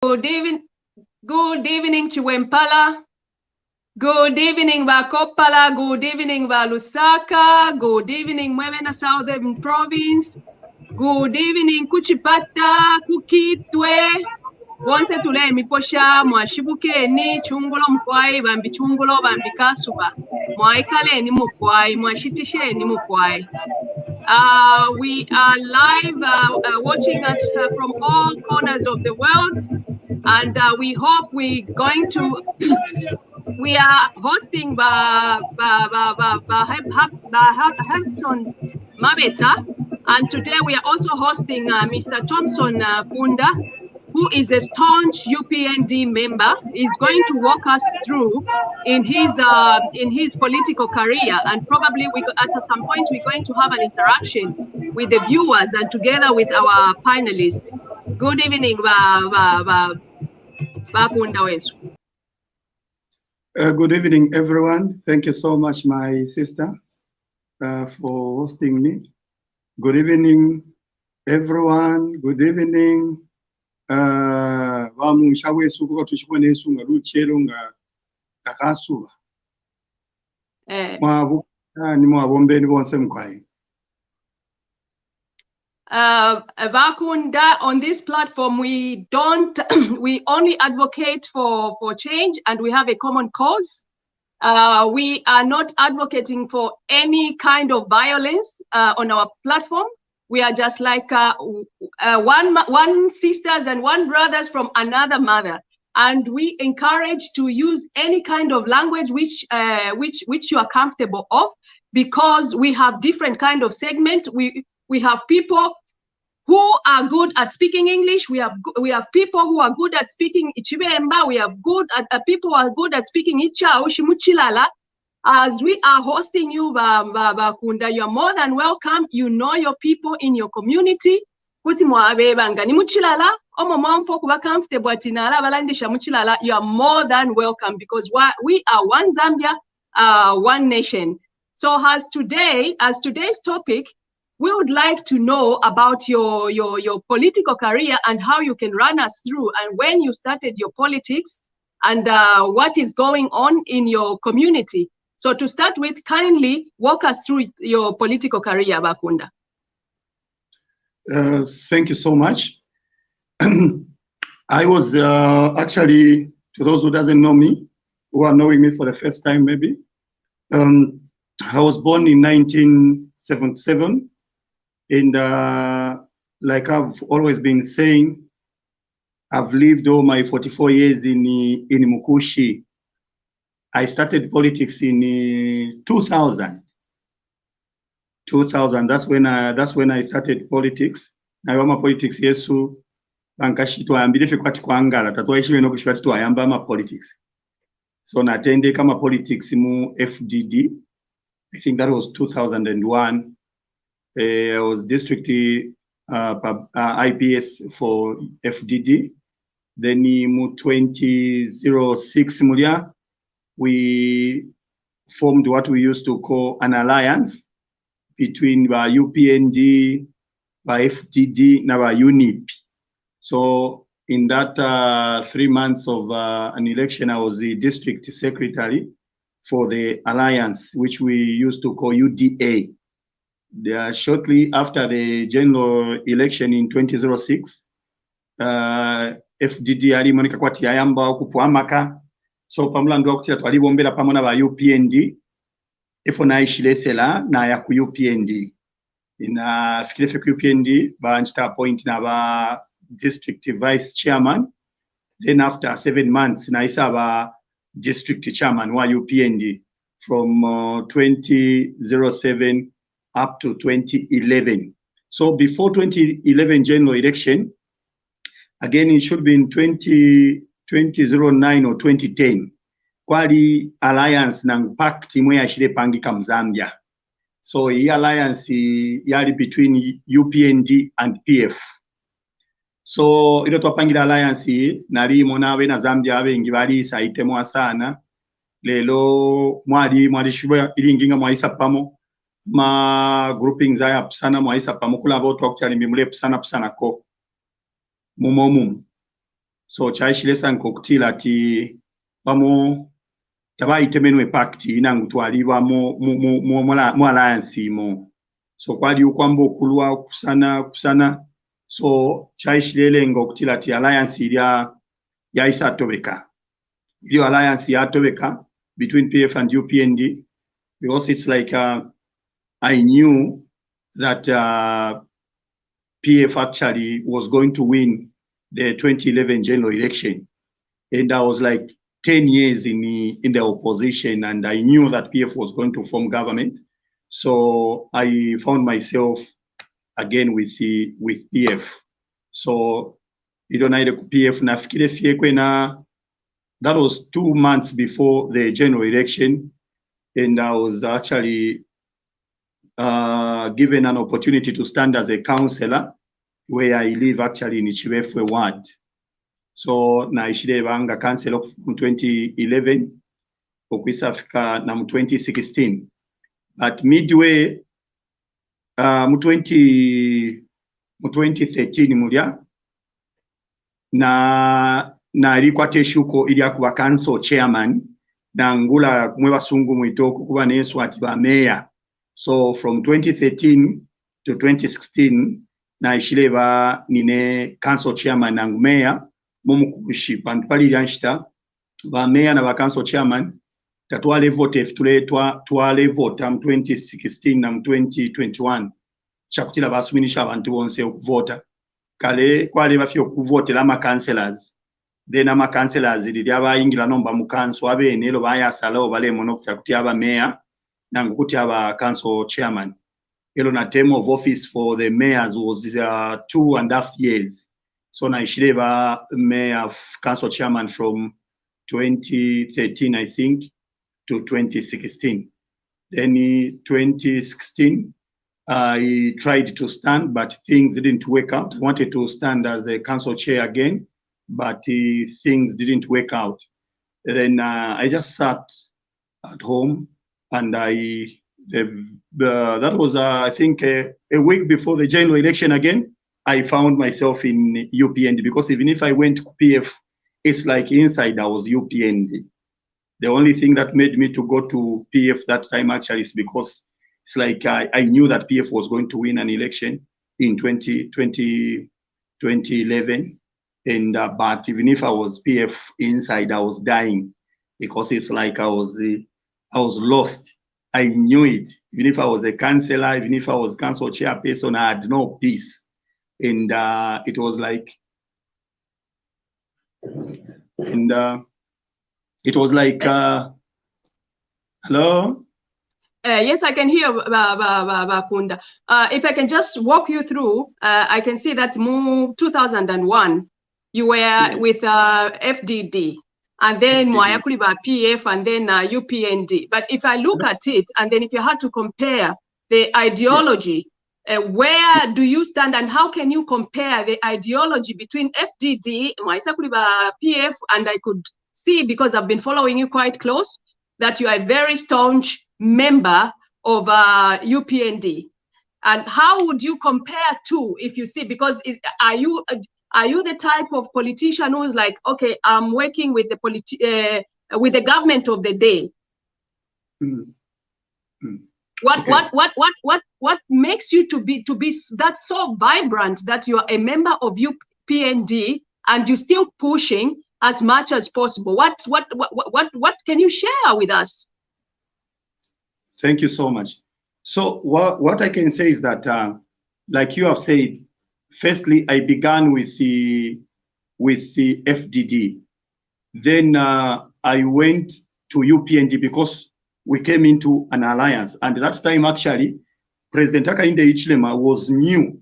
Good evening, Chiwempala. Good evening, Bakopala. Good evening, Lusaka. Good evening, Mwemena Southern Province. Good evening, Kuchipata, Kukitwe. Bonse tule miposha mwashibuke ni chungulo mkwai bambi chungulo bambi kasuba. Mwaikale ni mkwai, mwashitishe ni mkwai. We are live watching us from all corners of the world, and we hope we're going to. We are hosting Heartson Mabeta, and today we are also hosting Mr. Topson Kunda, who is a staunch UPND member. Is going to walk us through in his political career, and probably at some point we're going to have an interaction with the viewers and together with our panelists. Good evening, Bakunda Wesu. Good evening, everyone. Thank you so much, my sister, for hosting me. Good evening, everyone. Good evening. Bakunda, on this platform, we don't, we only advocate for change, and we have a common cause. We are not advocating for any kind of violence on our platform. We are just like one sisters and one brothers from another mother, and we encourage to use any kind of language which you are comfortable of, because we have different kind of segment. We have people who are good at speaking English. We have people who are good at speaking Ichibemba. We have people who are good at speaking Ichao, Shimuchilala. As we are hosting you, Bakunda, you are more than welcome. You know your people in your community. You are more than welcome, because we are one Zambia, one nation. So as today's topic, we would like to know about your political career and how you can run us through, and when you started your politics, and what is going on in your community. So to start with, kindly walk us through your political career, Bakunda. Thank you so much. I was actually, to those who doesn't know me, who are knowing me for the first time maybe, I was born in 1977. And like I've always been saying, I've lived all my 44 years in Mukushi. I started politics in 2000. 2000. That's when I started politics. Na my politics yesu bankashito ayambire fe kwati kwangala tatwaishime no kushikati twayamba ma politics. So natende kama politics mu FDD. I think that was 2001. I was district IPS for FDD. Then in 2006, we formed what we used to call an alliance between UPND, FDD, and UNIP. So in that 3 months of an election, I was the district secretary for the alliance, which we used to call UDA. Shortly after the general election in 2006, FDD ali monika kwati yayamba okupwamaka, so pamula ndo okutia twalibombera pamona ba UPND ifo naishilesela na ya ku UPND ina fikire ku UPND banchita appoint na ba district vice chairman. Then after 7 months naisa ba district chairman wa UPND from 2007 up to 2011. So before 2011 general election, again it should be in 2009 or 2010, kwali alliance na pact imwe yashire pangika Mzambia. So the alliance yali between UPND and PF. So ilo twapangira alliance nali mona we na Zambia abengi bali saitemo sana. Lelo mwali shubwa ilinginga mwaisa pamo ma grouping za sana mwaisa pamo kula botu wakuchali mimule sana ko mumomum. So chaishilesa nkokutila ati bamo tabayitemenwe pact inangu twalibwa mu alliance mo. So kwali ukwamba okulwa kusana so chaishilele ngokutila ati alliance ilya yaisa tobeka. Iyo alliance ya tobeka between PF and UPND, because it's like I knew that PF actually was going to win the 2011 general election, and I was like 10 years in the opposition, and I knew that PF was going to form government. So I found myself again with PF. So PF nafikire fiekwe na. That was 2 months before the general election, and I was actually given an opportunity to stand as a councillor where I live actually in Chiwefwe ward. So na ishilebanga councillor from 2011 okwisafika na 2016. But midway mu 2013 mulya na ilikuwa teshuko ili kuba council chairman na ngula mwe basungu mwitoko kuba nesu ati ba mayor. So from 2013 to 2016 na ishileba nine council chairman na mayor mumukushi pantpali lyanshita ba mayor na ba council chairman tatwale vote twale vote am 2016 na 2021 chakutila basuminisha abantu bonse okuvota kale kwale bafyo okuvotela ama councillors. Then ama councillors lili abayingira nomba mu council abene lo bayasalawo balemo nokutya kuti aba mayor nangu kuti aba council chairman. Elo na term of office for the mayors was 2.5 years. So na ishileba mayor council chairman from 2013 I think to 2016. Then in 2016 I tried to stand, but things didn't work out. I wanted to stand as a council chair again, but things didn't work out. Then I just sat at home, and that was I think a week before the general election again. I found myself in UPND, because even if I went to PF, it's like inside I was UPND. The only thing that made me to go to PF that time actually is because it's like I knew that PF was going to win an election in 2011. And but even if I was PF inside, I was dying, because it's like I was lost. I knew it. Even if I was a councillor, even if I was council chairperson, I had no peace. And it was like, hello? Yes, I can hear Kunda. If I can just walk you through, I can see that 2001, you were with FDD, and then Mwayakuliba PF, and then UPND. But if I look at it, and then if you had to compare the ideology, where do you stand, and how can you compare the ideology between FDD, Mwayakuliba PF, and I could see, because I've been following you quite close, that you are a very staunch member of UPND. And how would you compare two, if you see, because are you the type of politician who's like, okay, I'm working with the government of the day? What makes you to be that so vibrant that you are a member of UPND and you're still pushing as much as possible? What can you share with us? Thank you so much. So what I can say is that, like you have said, firstly, I began with the FDD. Then I went to UPND because we came into an alliance. And that time, actually, President Hakainde Hichilema was new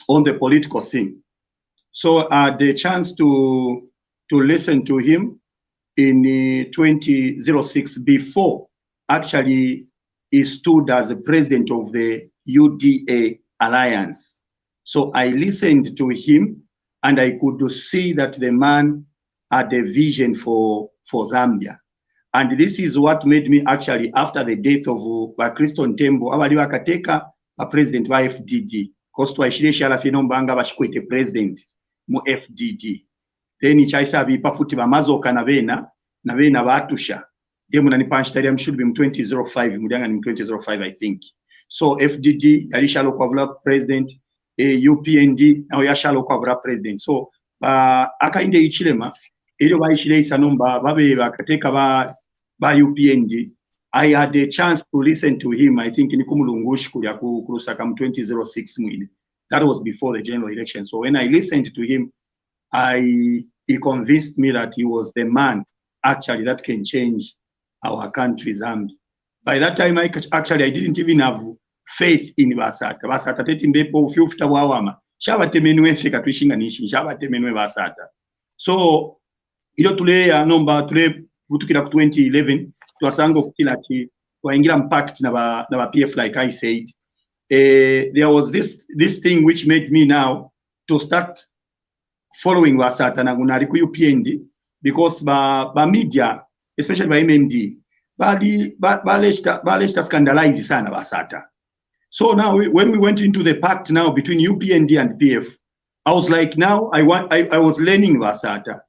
on the political scene. So I had the chance to listen to him in 2006, before actually he stood as the president of the UDA alliance. So I listened to him, and I could see that the man had a vision for Zambia. And this is what made me actually, after the death of Bakristo Ntembo, abali bakateka a president wa FDD. Kostwa ishireshi ala fino mbanga bashikwete president mu FDD. then chaisa bipa futi bamazoka na bena batusha demu nani panchitarium should be 2005 mudyanga ni 2005 I think. So FDD yalishalo kwa president, UPND now yashalo kwa president. So akainde ichilema ile baishile isanomba babe bakateka ba UPND. I had a chance to listen to him. I think in Kumulungush Kurusakam 2006 mwili. That was before the general election. So when I listened to him, he convinced me that he was the man actually that can change our country's army. By that time, I didn't even have faith in Basata. Basata tetimbepo ufyufta wawama. Shaba temenwe fika tuishinga nishi. Shaba temenwe Basata. So ilo tule ya nomba tule kutukira 2011 tuwasango kukilati waingira mpact na ba PF like I said. There was this thing which made me now to start following Basata na gunari ku UPND because ba media, especially by MMD, baleshta scandalize sana Basata. So now when we went into the pact now between UPND and PF, I was like, now I was learning Basata.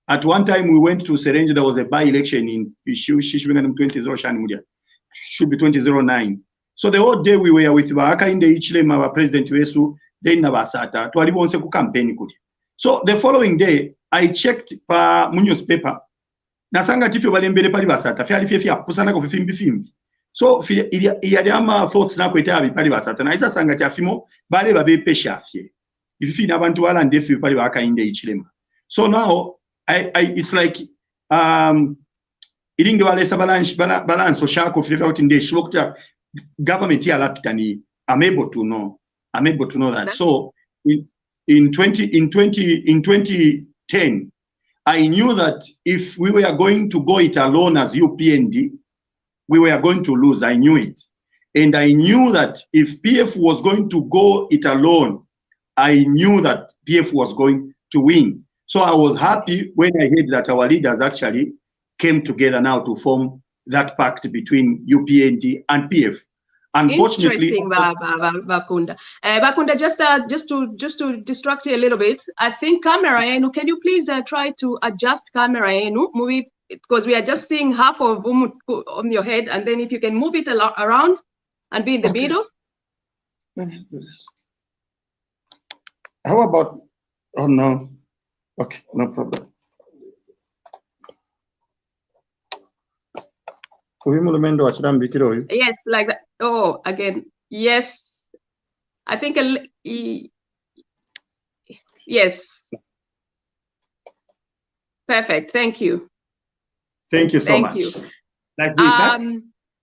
At one time we went to Serenje, there was a by-election in should be 2009. So the whole day we were with Baaka in the Ichilema, our President Wesu, then Basata, to Alibonse ku campaign kudi. So the following day, I checked pa newspaper. Nasanga tifyo balembele pali Basata, fiali fia pusana ko fimbi. So iyadama thoughts na kweta pali Basata. Na isa sanga chafimo bale babe pesha fie. Ififi na bantu wala ndefu pali Baaka in the Ichilema. So now it's like ilinge walesa balance oshako file out in the shokta government ya lapitani. I'm able to know that. So in 2010 I knew that if we were going to go it alone as UPND, we were going to lose. I knew it. And I knew that if PF was going to go it alone, I knew that PF was going to win. So I was happy when I heard that our leaders actually came together now to form that pact between UPND and PF. Unfortunately, interesting, Bakunda. Bakunda, just to distract you a little bit, I think camera enu, can you please try to adjust camera enu, move it, because we are just seeing half of on your head, and then if you can move it around and be in the middle. How about? Oh no. Okay, no problem. Yes, like that. Oh, again, yes. I think, yes. Perfect, thank you. Thank you so much. Thank you. Like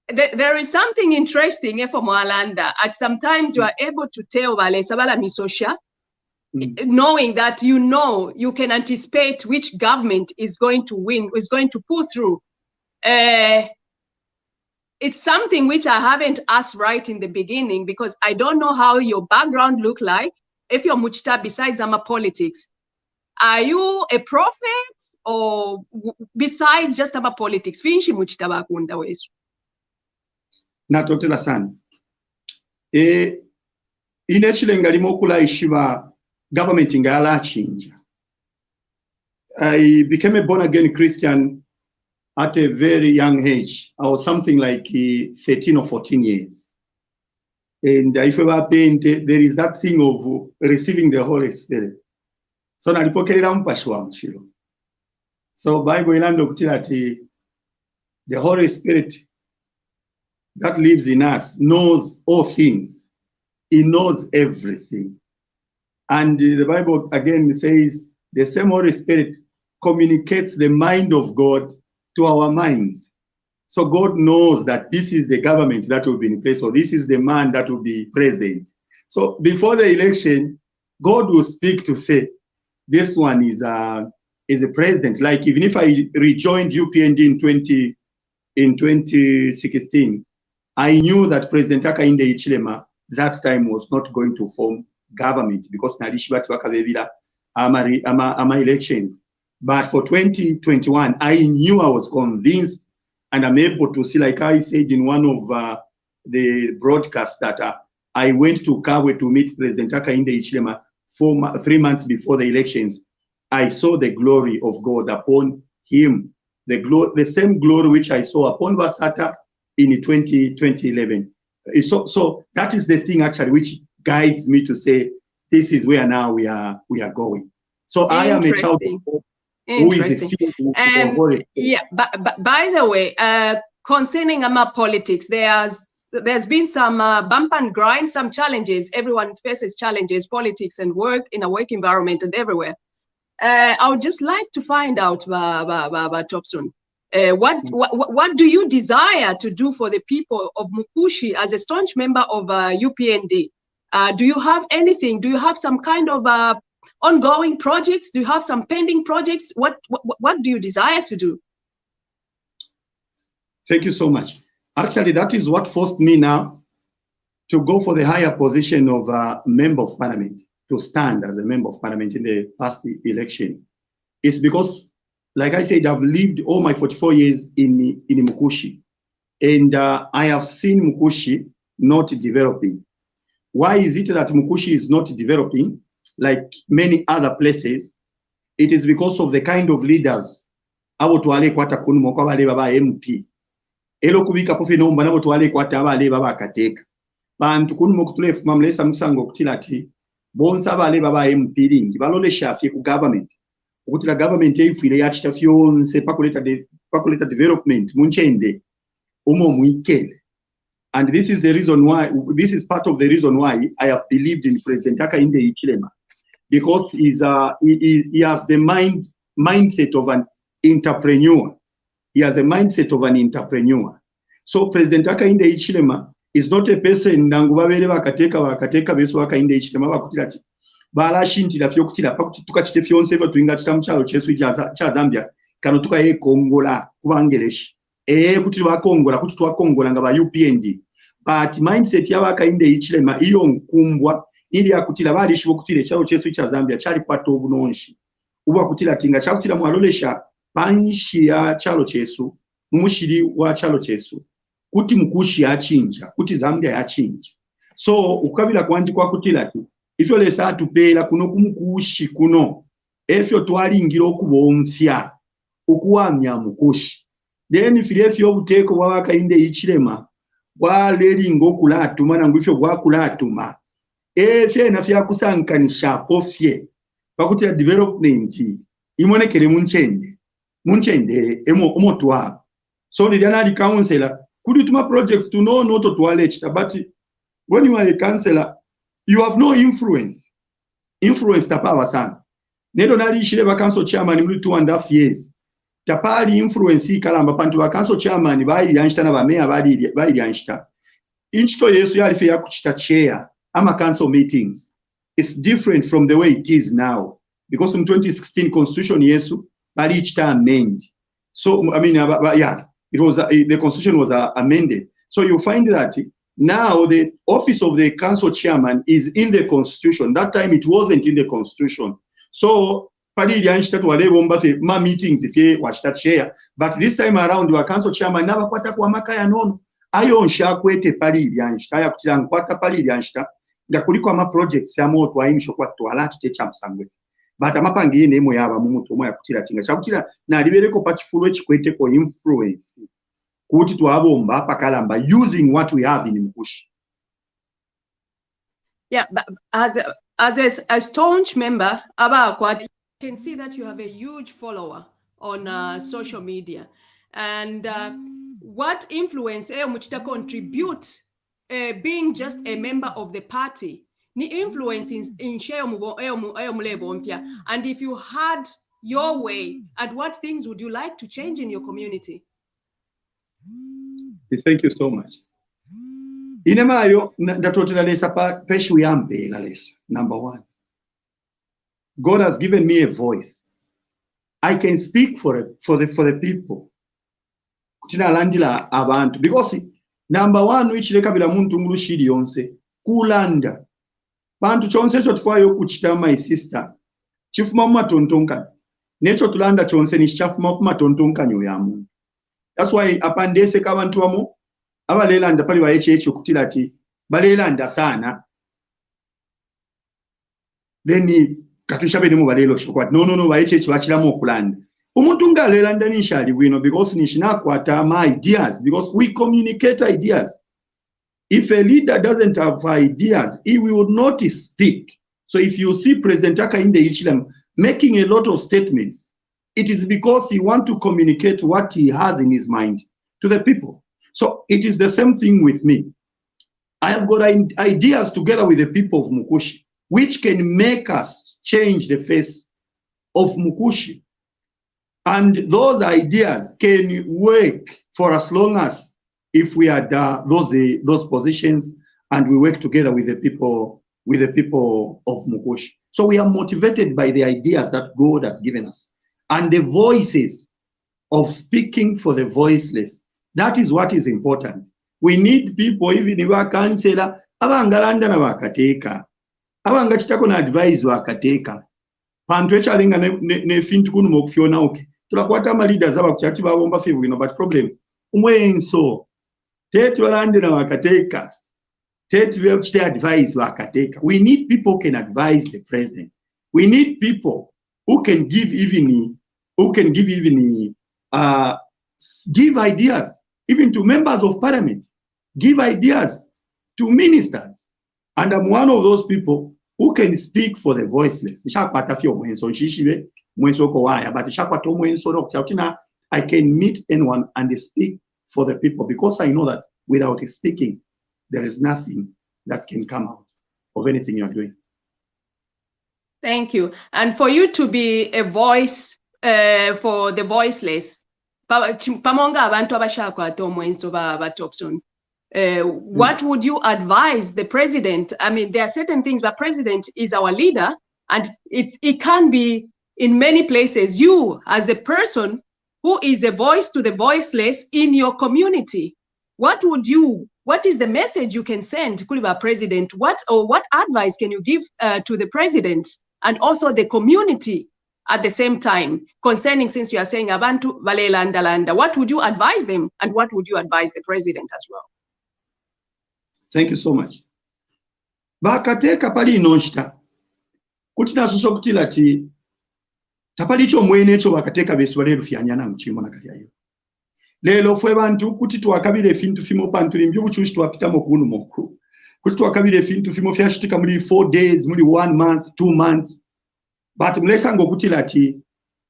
this, there is something interesting for Moalanda. At sometimes you are able to tell Sabala Misosha, knowing that you can anticipate which government is going to win, is going to pull through. It's something which I haven't asked right in the beginning because I don't know how your background look like. If you're Muchita besides Ama politics, are you a prophet or besides just Ama politics? Finshi Muchita Bakunda wesu. Natotela sana. Inechile ngalimo kula ishiba government ingala chinja. I became a born-again Christian at a very young age. I was something like 13 or 14 years. And if ever paint, there is that thing of receiving the Holy Spirit. So nalipokelera mpashwa mchilo. So Bible ilando kutilati the Holy Spirit that lives in us knows all things. He knows everything. And the Bible again says the same Holy Spirit communicates the mind of God to our minds. So God knows that this is the government that will be in place, or this is the man that will be president. So before the election, God will speak to say, this one is a president. Like even if I rejoined UPND in 2016, I knew that President Hakainde Hichilema that time was not going to form government because Narishibati Wakavevila ama elections. But for 2021, I knew, I was convinced, and I'm able to see, like I said in one of the broadcasts, that I went to Kabwe to meet President Hakainde Hichilema 3 months before the elections. I saw the glory of God upon him, the same glory which I saw upon Vasata in 2011. So that is the thing actually which guides me to say this is where now we are going. So I am a child of God who is yeah, but by the way, concerning politics, there's been some bump and grind, some challenges. Everyone faces challenges, politics and work in a work environment and everywhere. I would just like to find out, Topson, what do you desire to do for the people of Mukushi as a staunch member of UPND? Do you have anything? Do you have some kind of ongoing projects? Do you have some pending projects? What do you desire to do? Thank you so much. Actually, that is what forced me now to go for the higher position of member of parliament, to stand as a member of parliament in the past election. It's because, like I said, I've lived all my 44 years in Mukushi, and I have seen Mukushi not developing. Why is it that Mukushi is not developing like many other places? It is because of the kind of leaders abo twale kwata kunmo kwa bale baba MP elo kubika pofe nomba nabo twale kwata bale baba kateka bantu kunmo kutule famulesa musango kutilati bonsa bale baba MP lingi balole shafye ku government ukutila government efile yachita fyonse pakuleta development munchende umo muikele. And this is the reason why, this is part of the reason why I have believed in President Daka in the Ichilema, because he has the mindset of an entrepreneur. He has a mindset of an entrepreneur. So President Daka in the Ichilema is not a person nangubabele wakateka beso waka in the Ichilema wakutilati bala shinti la fyokutila pakutuka chite fyonse fa tuinga chitamchalo chesu cha Zambia kano tuka ye Kongola kubangeleshi kuti vakongola kuti twakongola nga ba UPND, but mindset yavaka inde Ichilema iyo nkumbwa ili yakutila balishibo kutile chalo chesu cha Zambia chali kwato obunonshi uba kutila tinga chakutila mwalolesha panshi ya chalo chesu mumushiri wa chalo chesu kuti Mukushi yachinja kuti Zambia yachinja. So ukabila kwanji kwa kutila tu ifyo lesa atupela kuno kumukushi kuno efyo twalingira okubomfya okuwamya Mukushi. Then if you take wawaka inde Ichilema waleli ngokulatuma na ngufyo wakulatuma efye nafya kusankanisha pofye pakutira development imonekere munchende omotwa. So the Diana councillor could you my projects to know not to toilet, but when you are a councillor you have no influence tapawa sana nedo nali shireva council chairman muri 2.5 years tapali influence kalamba pantu wa council chairman bali yanshita na bamea bali yanshita inchito yesu yalife yakuchita chair ama council meetings. It's different from the way it is now because in 2016 constitution yesu bali ichita amend. So I mean yeah, it was the constitution was amended. So you find that now the office of the council chairman is in the constitution. That time it wasn't in the constitution. So padi yanshita twalebomba fe ma meetings ifye washita chair, but this time around wa council chairman naba kwata kwa makaya nono ayo nsha kwete pali yanshita ya kutila nkwata pali yanshita ngakuliko ama projects ya moto ayimisho kwa twalati te chamsangwe but amapangi ne mo yaba mumuto mo yakutila tinga chakutila na libereko pachifulo chikwete ko influence kuti twabomba pakalamba using what we have in Mukushi. Yeah, but as a staunch member Abakwet, you can see that you have a huge follower on social media, and what influence muchita contribute being just a member of the party ni influence in share mulebo. And if you had your way, and what things would you like to change in your community? Thank you so much. Inemayo ndatotela lesa peshu yambe la lesa. Number one, God has given me a voice. I can speak for the people. Kutina landila abantu because number one which lekabila muntu ngulushidi yonse kulanda bantu chonse cho twayo kuchita my sister chifuma matontonka necho tulanda chonse ni chafuma matontonka nyoyamu. That's why apandese kabantu wamo abalelanda pali ba echo kutilati balelanda sana. Then katushabe mu balelo shokwat no bayechechi bachiramu okulanda umuntu ngalela nishali bwino because nishinakwata ama ideas because we communicate ideas. If a leader doesn't have ideas, he will not speak. So if you see President Daka in the Ichilam making a lot of statements, it is because he wants to communicate what he has in his mind to the people. So it is the same thing with me. I have got ideas together with the people of Mukushi, which can make us change the face of Mukushi. And those ideas can work for as long as if we had those positions and we work together with the people of Mukushi. So we are motivated by the ideas that God has given us and the voices of speaking for the voiceless. That is what is important. We need people, even if our counselor, abangalanda na wakateka, abangachitako na advise wakateka. Pantwecha linga ne fintu kunu mokfiona oke. Tulakwata ma leaders aba kuchati ba bomba fibu ino, but problem umwenso tete walande na wakateka. Tete we advise wakateka. We need people who can advise the president. We need people who can give give ideas even to members of parliament, give ideas to ministers. And I'm one of those people who can speak for the voiceless. But I can meet anyone and speak for the people because I know that without speaking, there is nothing that can come out of anything you're doing. Thank you. And for you to be a voice for the voiceless, pamonga abantu abashakwata omwenso ba Topson, what would you advise the president? I mean, there are certain things, but president is our leader, and it can be in many places. You, as a person who is a voice to the voiceless in your community, what is the message you can send to Kuliba president? What advice can you give to the president and also the community at the same time concerning, since you are saying abantu valelanda landa, what would you advise them and what would you advise the president as well? Thank you so much. Bakateka pali inonshita kutina suso kutila ti tapali cho mwene cho bakateka besu wale rufianyana mchimo na kali ayo. Lelo fwe bantu kuti tuwakabile fintu fimo panturi mbyo kuchushi tuwapita mokunu moku. Kuti tuwakabile fintu fimo fiashitika muli 4 days, muli 1 month, 2 months. But mlesa ngo kuti lati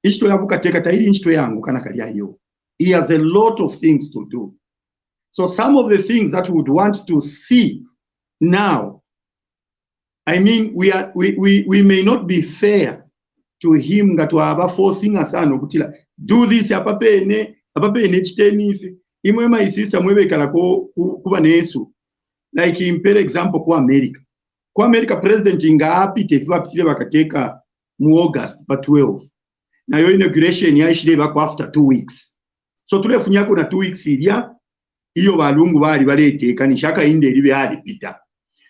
ishto ya bukateka tairi ishto yangu kana kali ayo. He has a lot of things to do. So some of the things that we would want to see now, I mean, we may not be fair to him that we are forcing us on do this apapene chitenifi imwe my sister mwebe kala kuba nesu like in per example ku America president ingapite vapitile bakateka mu August but 12 na yo inauguration ya ishile bako after 2 weeks so tulefunyako na 2 weeks ilia iyo balungu bali baleteka nishaka inde libe alipita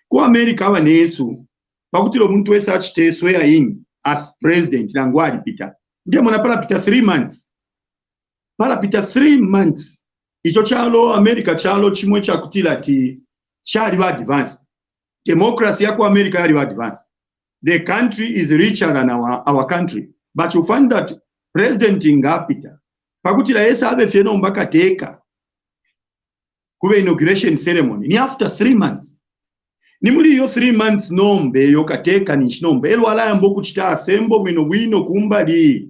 ku America abanesu bakutilo omuntu wese achite swear in as president nangu alipita ndiye mona pala pita 3 months pala pita 3 months icho chalo America chalo chimwe cha kutila ti chali ba advanced democracy yako America yali advanced. The country is richer than our country, but you find that president ingapita pakutila yesa abe feno mbaka teka kube inauguration ceremony ni after 3 months. Ni muri yo 3 months nombe yo kateka ni shinombe elwala yambo kuchita asembo bwino kumbali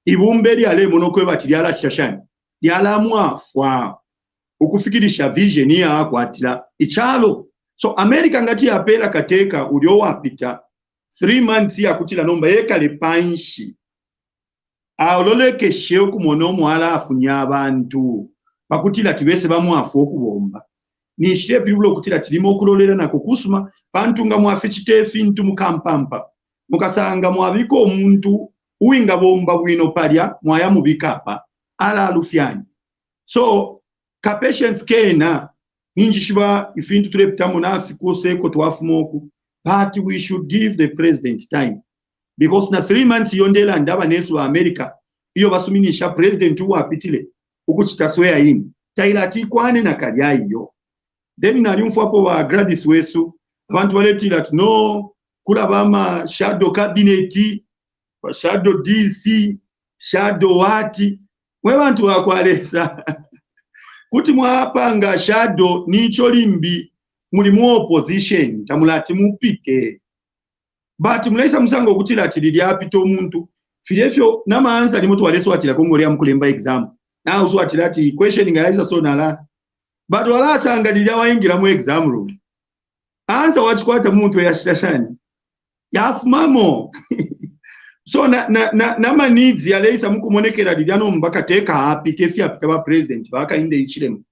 ibumbe lyale monokwe batiyala shashani lyala mwafwa ukufikirisha vision ya kwatila ichalo. So America ngati apela kateka ulio wapita 3 months ya kutila nomba yekale panshi aololeke sheo kumono mwala afunya abantu bakutila tibese bamwafu okubomba ni shire pirulo kutila tilimo okulolera na kukusuma pantunga mwafichite fintu mukampampa mukasanga mwabiko omuntu uinga bomba bwino palya mwaya mubikapa ala alufyanyi. So ka patience kena ninjishiba ifintu tulepita munafi kuseko twafumoku, but we should give the president time because na 3 months yondela ndaba nesu wa America iyo basuminisha president uwa apitile ukuchita swear in taila tikwane na kalya iyo. Then nali mfuapo wa Gladys Wesu abantu baletila no kulabama shadow cabinet, shadow DC, shadow wati, webantu bakwalesa kuti mwapanga shadow nicho limbi muli mu opposition tamulati mupite but mulaisa musango kuti lati lili apita omuntu filefyo namaanza ni mutu waleso watila kongo lya mkulemba exam na uzu watilati question ngalaisa so nala but wala sanga lili awaingira mu exam room ansa wachikwata muntu ya shashani yafumamo so na needs ya leisa mukumonekera lilyano mbaka teka hapi tefi apita ba president baka inde ichilemu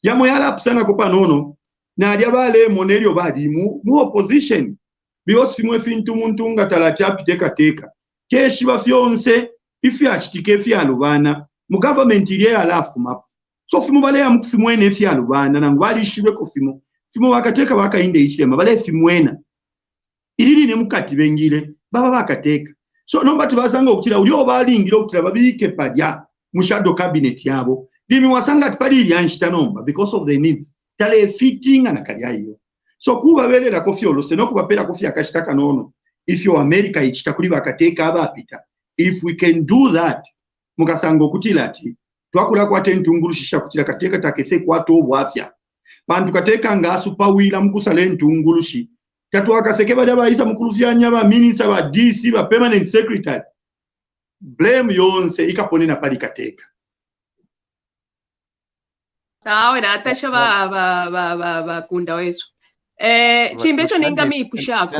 yamo yala apsana kopa nono na alyabale monelio badi mu opposition because fimwe fintu muntu nga talati apiteka teka keshi bafyonse ifi achitike fi alubana mu government iliye alafu mapu so fimu bale ya mukufimwene fi alubana na ngwali ishibwe ko fimu bakateka baka inde ichilema bale fimwena ilili ne mukati bengile baba bakateka so nomba tibasanga okutira uli obalingira okutira babike padya mu shadow cabinet yabo dimi wasanga tipali lyanshita nomba because of the needs tale fitting anakalyayo so kuba belera kofi olose no kubapera kofi akashitaka nono if you America ichita kuli bakateka abapita if we can do that mukasanga okutira ati twakula kwa tentunguru shisha kutira kateka takese kwato obwafya bantu kateka nga supawila mukusale ntungulushi tatu akaseke bada baisa mukulufyanya ba minister ba DC ba permanent secretary blame yonse ikapone na pali kateka tawe na atasha ba kunda wesu chimbecho ningami ipushako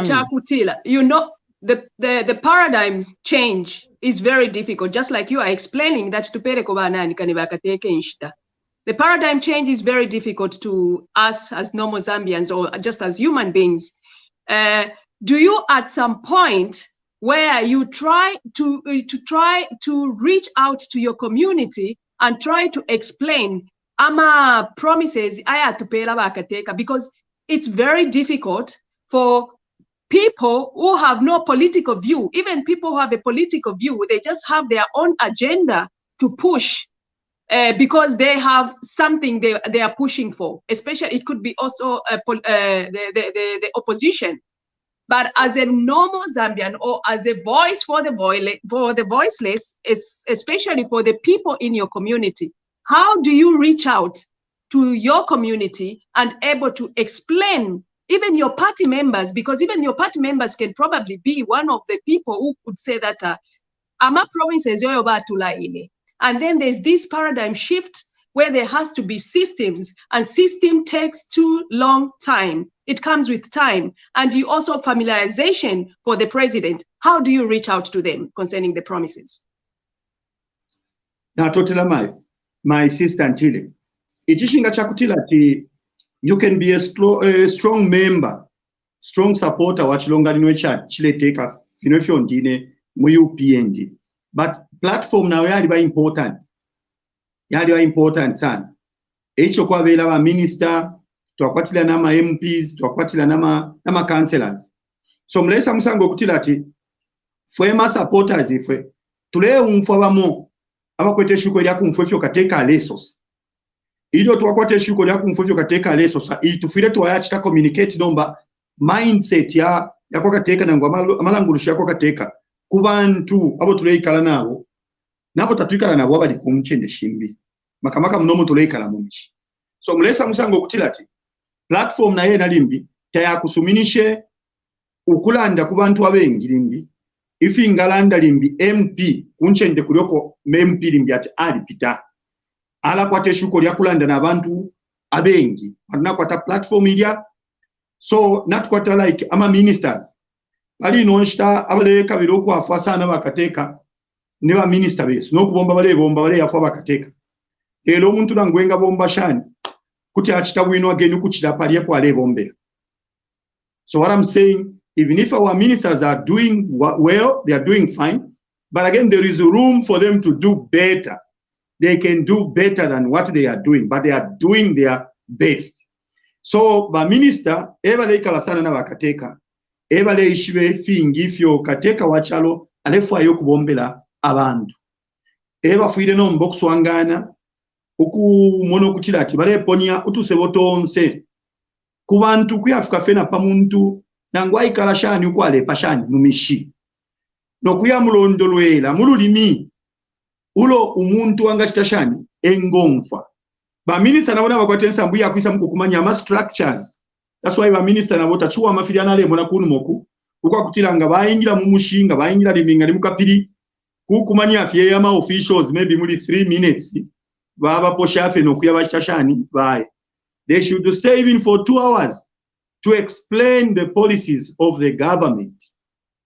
chakutila you know the paradigm change is very difficult just like you are explaining that tupere ko banani kaniba kateke inshita. The paradigm change is very difficult to us as normal Zambians or just as human beings. Do you at some point where you try to reach out to your community and try to explain ama promises aya tupela bakateka, because it's very difficult for people who have no political view, even people who have a political view, they just have their own agenda to push. Because they have something they are pushing for, especially it could be also the opposition. But as a normal Zambian or as a voice for the voiceless, especially for the people in your community, how do you reach out to your community and able to explain even your party members? Because even your party members can probably be one of the people who could say that ama provinces yoyo batula ile. And then there's this paradigm shift where there has to be systems, and system takes too long time. It comes with time. And you also familiarization for the president. How do you reach out to them concerning the promises? Na totela my sister Antile. Ichishinga chakutila ti you can be a strong member, strong supporter wachilonga linwecha chile teka finofyo ndine mu UPND. But platform now yali important sana. Echo kwa vela ba minister, twakwatila nama MPs, twakwatila nama councillors. So mlesa musango kutila ati fwema supporters ifwe tule umfwa bamo abakwete shuko lya kumfwefyo kateka lesos. Ido twakwate shuko lya kumfwefyo kateka lesos itufire twayachita communicate nomba mindset ya kwa kateka nangwa amalangurusha kwa kateka kubantu abo tuleikala nabo tatuikala nabo abali kumchende shimbi makamaka mnomo tuleikala munchi. So mlesa musango kutilati platform na ye nalimbi taya kusuminishe ukulanda kubantu abengi limbi ifi ngalanda limbi MP kunchende kulioko MP limbi ati alipita ala kwate shuko lya kulanda na abantu abengi anakwata platform ilya. So natukwata like ama ministers bali nonshita abale kabiro kwa afasana bakateka niba minister besu no kubomba bale yafa bakateka elo omuntu nangwenga bomba shani kuti achita bwino ageni kuchira pali yapo ale bombera. So what I'm saying, even if our ministers are doing well, they are doing fine, but again there is room for them to do better. They can do better than what they are doing, but they are doing their best. So ba minister ebale ikalasana na bakateka ebale ishibe fingi fyo kateka wachalo alefu ayo kubombela abantu eba fuire no mbokso wangana uku mono kuchila ati bale ponya utusebotonse kubantu kuyafika fena pamuntu nangwai kalashani ukwale pashani mumishi nokuya mulondolwela mululimi ulo umuntu wangachitashani engonfa ba minister nabona bakwate ensambu yakwisa mukukumanya ama structures. That's why ba minister nabo tachuwa mafiliana le mona kunu moku ukwa kutilanga bayingira mu mushinga bayingira liminga limukapiri kukumanya afye ya ma officials maybe muri 3 minutes baba poshafe nokuya bachitashani bye. They should stay even for 2 hours to explain the policies of the government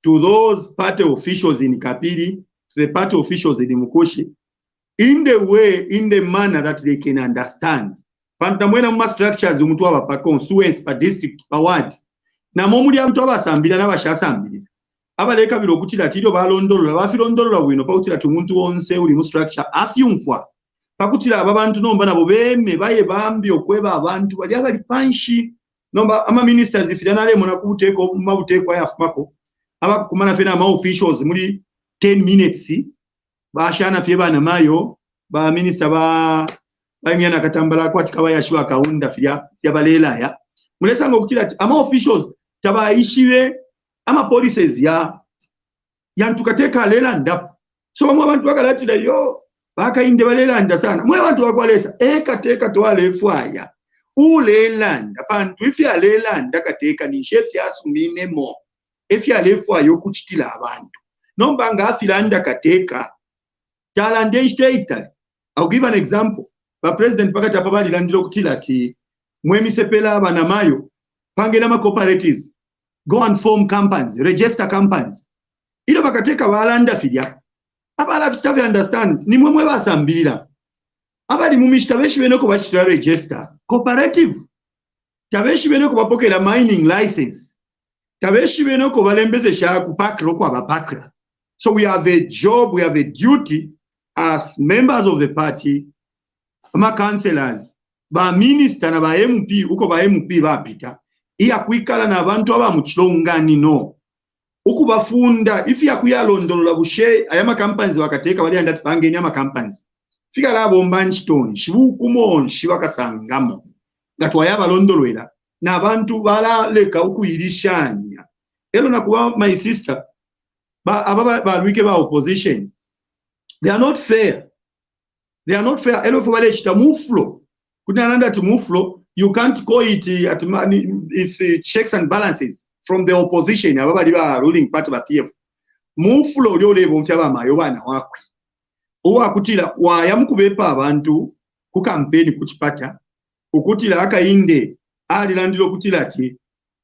to those party officials in Kapiri, to the party officials in Mukoshi, in the manner that they can understand. Pantamwena mma structures umutu waba pa constituents, pa district, pa ward. Na momuli ya mtu waba sambila na basha sambila. Aba leka bilo kutila tido ba londolo, ba fi londolo wino, pa kutila tumuntu onse uli mu structure, afyumfwa. Pa kutila ababantu nomba na bobeme, baye bambi okweba abantu, wali aba lipanshi, nomba ama ministers ifidanale mona kubuteko, mabuteko ya fumako. Aba kumana fena ama officials muri 10 minutes ba shana fieba na mayo ba minister ba imyana katambala kwa tikawa yashwa kaunda fya balela ya mulesa ngo kutira ama officials taba ishiwe ama policies ya tukateka lela ndap so bamwe abantu bakalati da yo baka inde balela nda sana mwe abantu bakwalesa kateka twale fwaya ulela ndapantu ifya lela ndakateka ni chef yasumine mo efya lefwa yokuchitila abantu nomba ngafilanda kateka talande state. I'll give an example. Ba president pakati apa bali landiro kutila ati mwemisepela bana mayo pangena ma cooperatives go and form companies, register companies. Ilo bakateka balanda filya abala fitavi understand ni mwemwe basambirira abali mumishita beshi benoko bachitira register cooperative tabeshi benoko bapokela mining license. So we have a job, we have a duty as members of the party, ama councillors, ba minister na ba MP, uko ba MP ba pita, iya kuikala na abantu aba muchilongani no. Uku bafunda, ifi ya kuya londolola bushe, ayama companies wakateka, wali andati pangeni ama companies. Fika la bombanchitoni, shibu kumon, shiwaka sangamo. Gatuwa yaba londolwela. Na abantu bala leka ukuyirishanya. Elo nakuwa my sister ba wike ba opposition. They are not fair. They are not fair. Elo fubale chita muflo. Kuna nanda ati muflo, you can't call it it's checks and balances from the opposition. Ababa diba ruling part of PF. Muflo lyo lebo mfyaba mayo bana wakwe. Uwa kutila wayamukubepa abantu ku campaign kuchipata. Ukutila aka inde ali landilo kutilati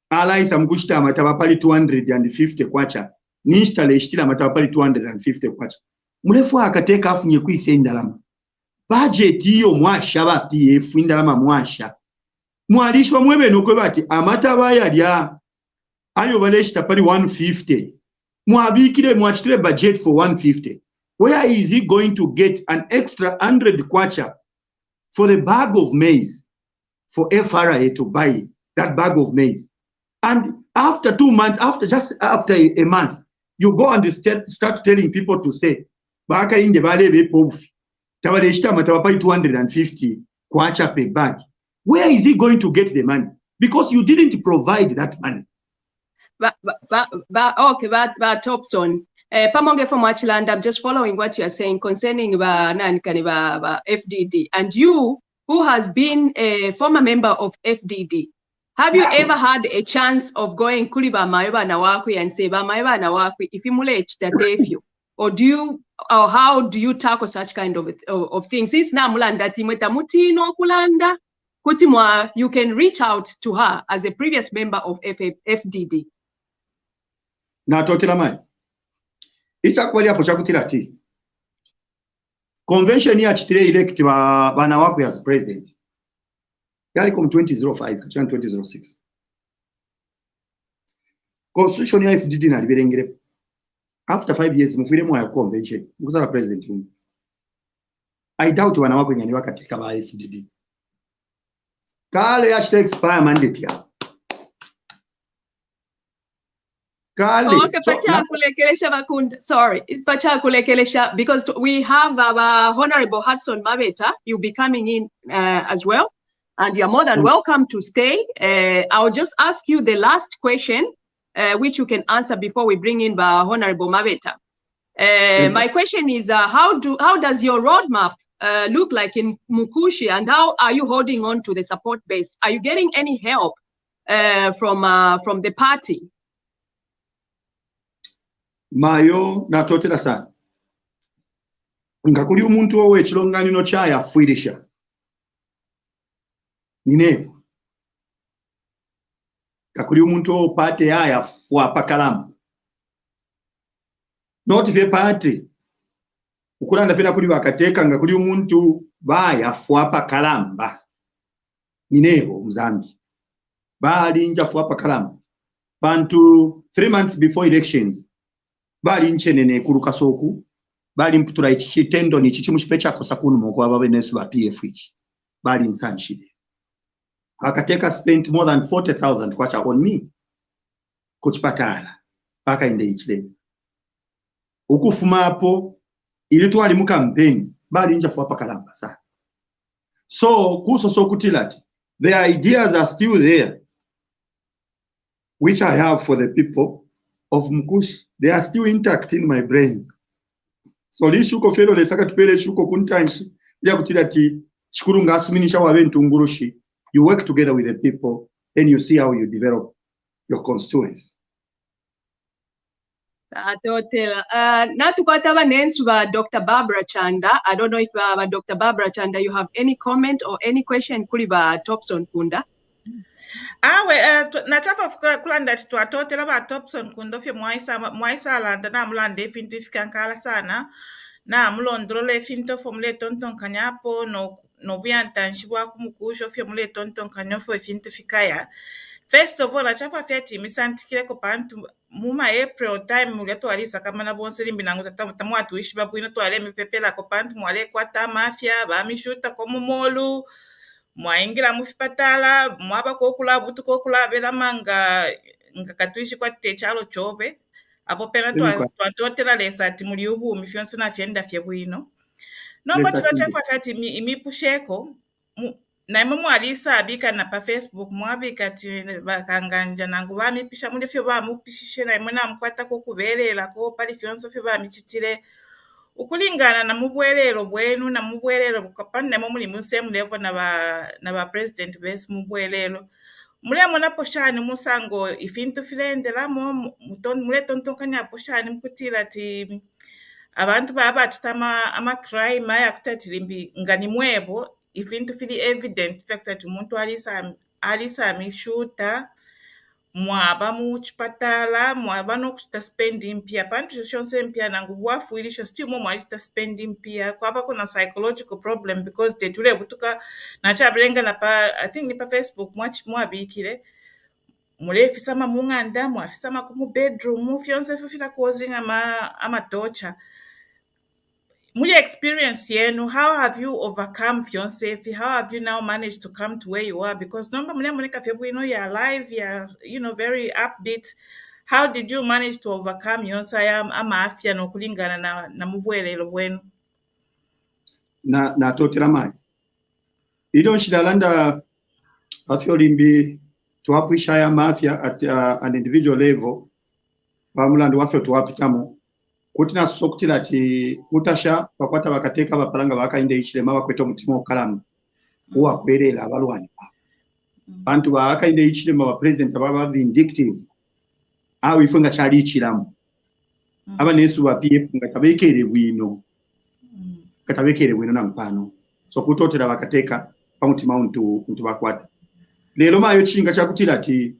alaisa mkushita mataba pali 250 kwacha nishtale ishtila mataba pali 250 kwacha mulefu akateka afunye kuise indalama budget iyo mwasha ba PF indalama mwasha mwalishwa mwebe nokwe bati amataba yalya ayo baleshita pali 150 mwabikire mwachitire budget for 150 where is he going to get an extra 100 kwacha for the bag of maize for FRA to buy that bag of maize? And after 2 months, just after a month, you go and start telling people to say, Baka in the valley pofi, Tabareshta Matapai 250 kwacha per bag. Where is he going to get the money? Because you didn't provide that money. But Topson, Pamonge from Watchland, I'm just following what you are saying concerning FDD. And you, who has been a former member of FDD, have you ever had a chance of going kuliba maiba na wakwi and say ba maiba na wakwi if you mule chitatefyu, or how do you tackle such kind of things? Since na mulanda timweta mutino kulanda kutimwa, you can reach out to her as a previous member of FDD. Na tokila mai itakwali hapo chakutirati convention ya chitire elect bana wakwi as president yali kom 2005 kachana 2006 constitution ya FDD na liberengere after 5 years mufire mo ya convention nguzala president huyu. I doubt wana wako nyani wakatika ba FDD kale ya shite expire mandate ya kale. Okay, sorry, because we have our Honorable Hardson Mabeta. You'll be coming in as well, and you're more than welcome to stay. I'll just ask you the last question. which you can answer before we bring in Honorable Mabeta. My question is, how does your roadmap look like in Mukushi, and how are you holding on to the support base? Are you getting any help from the party? Mayo natotera sana. Nga kuli umuntu owe ekilonganiro kyayafiirisha. Nineebo. Nga kuli umuntu owe party yayafuapa kalamu. Not the party. Ukulanda fena kuli wakateka nga kuli umuntu bayafuapa kalamba. Nineebo Mzambi. Bali nja fuapa kalamu. Bantu 3 months before elections. Bali nchenene kuruka soku. Bali mputura ichitendo ni chichi mushipecha kosa kunu mokwa babe nesu ba PF ichi. Bali nsanshide. Akateka spent more than 40,000 kwacha on me. Kuchipatala. Paka inde ichile. Ukufuma hapo ili tuwali mu campaign bali nja fuapa kalamba sa. So kuso so kutilati. The ideas are still there, which I have for the people of Mukushi. They are still intact in my brains. So lishuko felo lesaka tupele shuko kuntanshi ya kutilati shukuru ngasuminisha wabentu ngurushi. You work together with the people, then you see how you develop your constituents. Natukwataba nensuba Dr. Barbara Chanda. I don't know if Dr. Barbara Chanda, you have any comment or any question kuliba Topson Kunda. Nachafa kulanda twatotela ba Topson Kunda fye mwaisa landa na mulande fintu ifikankala sana na mulondrole finto fomule tonton kanyapo no byantanshibwa kumukusho fye mule tonton kanyofo fintu fikaya. First of all, nachafa fyati misantikile ko pantu muma April time mule twalisa kama na bonseli mbinangu tamu atuishi babu ino twale mipepela ko pantu mwale kwata mafia ba mishuta ko mumolu mwaingira mufipatala mwaba kokula butu kokula bela manga ngakatuishi kwa techalo chobe apo pena twatotela lesa ati muli ubu mifyonse na fyenda fye bwino nomba tulachafa fyati imipusheko na imamu alisa abika na pa Facebook mwabika ati bakanganja nangu bamipisha muli fye bamupishishe na imuna mkwata ko kubelela ko pali fyonse fye bamichitire ukulingana na mubwelelo bwenu na mubwelelo bukapani na muli musemu level na ba president base mubwelelo mule mona poshani musango ifintu filendela mule tontonkanya poshani mkutila ti abantu baba tutama ama crime yakutatilimbi ngani mwebo ifintu fili evident fact that umuntu alisa mishuta mwaba muchipatala mwaba nokuchita spending pia pantu shonse mpia nangu bwafuilisho still mwalita spending pia kwaba kuna psychological problem because tetule butuka nachabilenga na pa I think ni pa Facebook mwabikile mulefisama munganda mwafisama kumu bedroom fyonse fifila causing ama torture. Muli experience yenu, how have you overcome fiancé? How have you now managed to come to where you are? Because number you're alive, you're very upbeat. How did you manage to overcome yonsaya amafia no kulingana na mubwelelo bwenu? Na totera mai. Ido shidalanda afyo limbi tuwapisha ya mafia at an individual level. Pamulandi wafyo tuwapitamo. Kutina sokutila ati kutasha pakwata bakateka baparanga bakainde ichile BAKWETU mutima okalamba uwa kwerela abalwani bantu bakainde ichile ma president baba vindictive awi funga chali ichilamu aba nesu ba PF ngatabekere bwino na mpano so kutotera bakateka pamutima untu bakwata lelo mayo chinga chakutila ati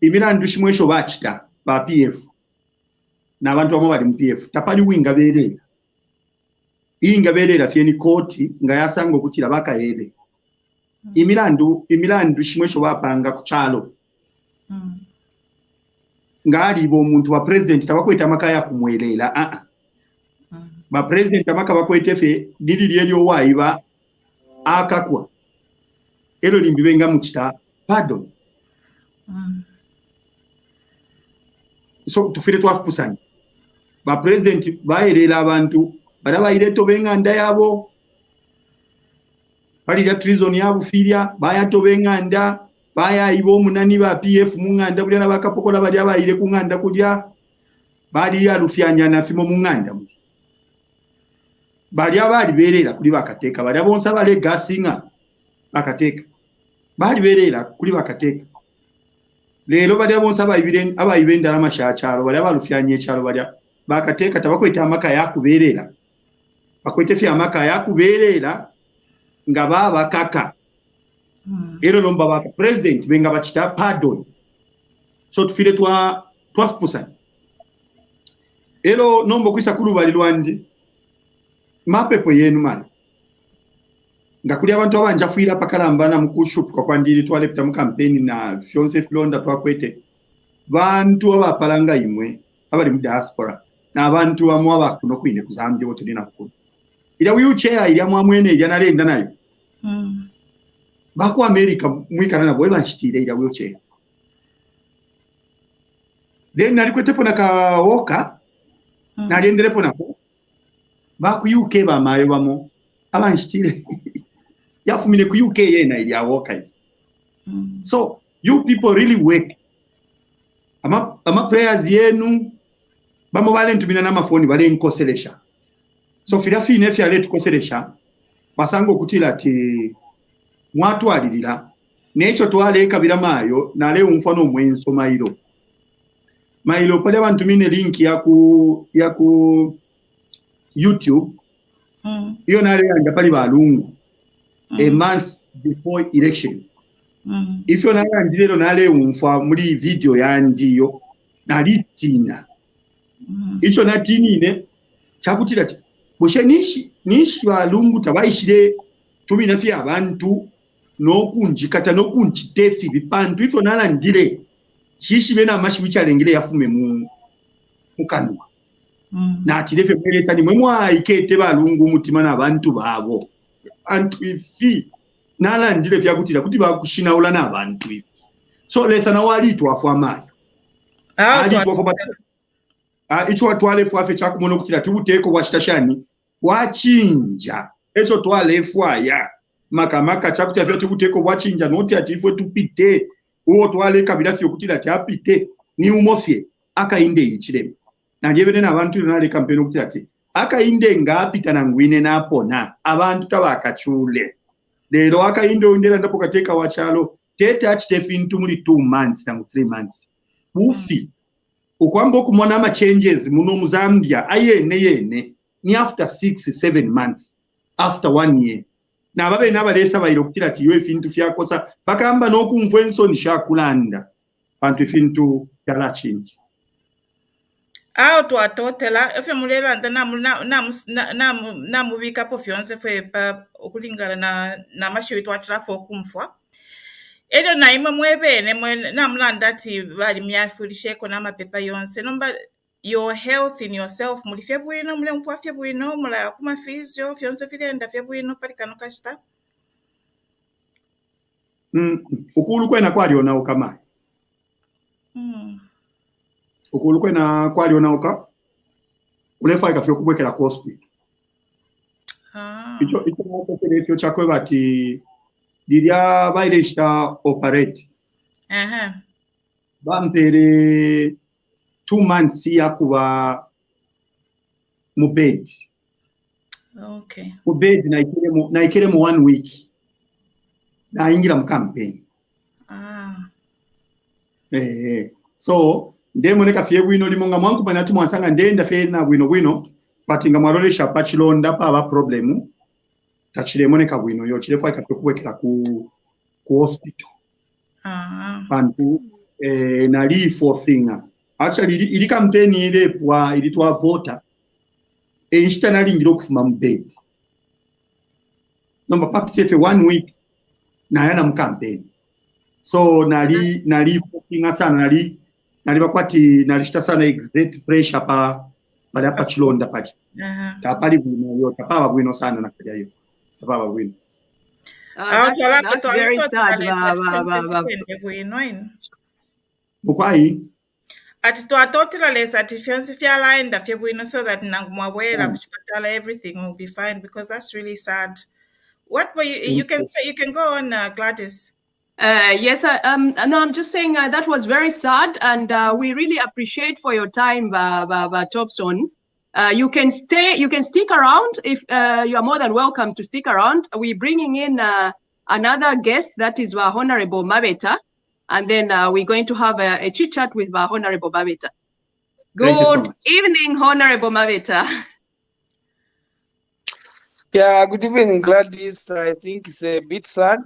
imirandu shimwesho bachita ba PF na abantu bamwe bali mu PF tapali winga berera inga berera fyeni koti nga yasango kutira bakayele imirandu shimwesho bapanga ku chalo ngali bo muntu wa president tabakweta makaya kumwelela ba president amaka bakwete fe dili lyelyo waiba akakwa elo limbibenga muchita pardon so tufire twafupusanya ba president baerela abantu baraba ileto benganda yabo bali ya treason yabo filia baya to benganda bayayiba omunani ba PF munganda bulya nabakapokola bali abayire kunganda kulya bali alufyanya nafimo munganda muti bali abali berera kuli bakateeka bali abonsa bale gasinga bakateeka bali berera kuli bakateeka lero bali abonsa abayibe ndala mashachalo bali abalufyanya echalo bali bakateeka tabakweta amaka yakuberera bakwete fya amaka yakuberera nga baba kaka ero nomba baka president benga bachita pardon so tufire twa 12%. Ero nombo kwisa kulubali lwandi mapepo yenu mali nga kuli abantu abanjafuira pakalambana mukushupu kwa kwandiri twalepita mu campaign na Fiance Flonda twakwete bantu abapalanga imwe abali mu diaspora na abantu amwa bakuno kwine kuzambye bote dina kuno ila wheelchair ila mwamwene ila nalenda nayo baku America mwikana na boy banshitire ila wheelchair then nalikwete pona ka woka naliendele pona ko baku UK bamayo bamo abanshitire yafumine ku UK yena ila woka so you people really work ama prayers yenu bamo bale ntumina na mafoni bale nkoselesha so firafine fya letu koselesha masango kutila ati mwatu alilira necho twale kabira mayo na leo mfano mwenso mailo pale abantu mine link ya ku YouTube iyo nale anga pali balungu a month before election if you nale andilero nale umfa muri video yandiyo nalitina icho natinine chakutira boshe nishi balungu tabayishire tumina fya abantu nokunjikata nokunchitefi bipantu ifo nala ndire shishi bena mashi wichalengele yafume mukanwa na atirefe mwelesa ni mwemwa ikete balungu mutima na abantu babo antu ifi nala ndire fya kuti bakushina ula na abantu ifi so lesa na wali twafu amayo icho watwale fwafe chakumono kutira tibuteko washitashani wachinja echo twale fwaya makamaka chakuti afya tikuteko wachinja noti atifwe tupite uwo twale kabila fyo kutira tyapite ni umofye akainde ichireme na ndiyebene nabantu nale kampeni kutira ati akainde ngapita na ngwine napona abantu tabakachule lero akainde ondera ndapo kateka wachalo tete achitefintu muri 2 months na 3 months bufi ukwambo kumona ama changes muno muzambia ayene ni after 6-7 months after 1 year na babe nabalesa bayiro kutira ati yo ifintu fyakosa bakamba nokumvwenso nishakulanda bantu ifintu yala change twatotela efe mulelo anda namubika po Fiance fwe pa okulingana na mashiwi twachilafo okumfwa edo na imwe mwebene namulanda ati bali myafulisheko namapepa yonse nomba your health in yourself muli febwino mule mfwa febwino mula kuma physio Fiance filenda febwino palikano kashita ukulu kwena kwaliona ukama ukulu kwena kwaliona uka ulefa ikafyo kubwekera ku hospital icho nako telefyo chakwe bati diria baireshta operate bampere 2 months yakuba mubed mubed na ikere mu 1 week na ingira mu campaign so ndemo neka fye bwino limonga mwanku banatu mwansanga ndenda fe na bwino patinga mwarolesha pachilonda pa ba problemu tachiremo neka bwino yo chirefa ikafyo kubwekera ku hospital pantu na li forcinga actually ili campaign ile pwa ili twa voter inshita nali ngiro kufuma mbed nomba papite fe 1 week na yana mu campaign so nali forcinga sana nali bakwati nalishita sana exert pressure pale hapa chilonda pati tapali bwino yo tapaba bwino sana nakuja hiyo tapaba bwino That's very sad. Bukwai ati twatotela lesa ati Fiance fyalaenda fye bwino so that nangumwabwera kuchipatala everything will be fine because that's really sad. What were you can say, you can go on Gladys. Yes, no, I'm just saying that was very sad, and we really appreciate for your time, Topson. You can stick around if you are more than welcome to stick around. We're bringing in another guest, that is Honorable Mabeta, and then we're going to have a chit chat with Honorable Mabeta. Good evening, Honorable Mabeta. Yeah, good evening, Gladys. I think it's a bit sad.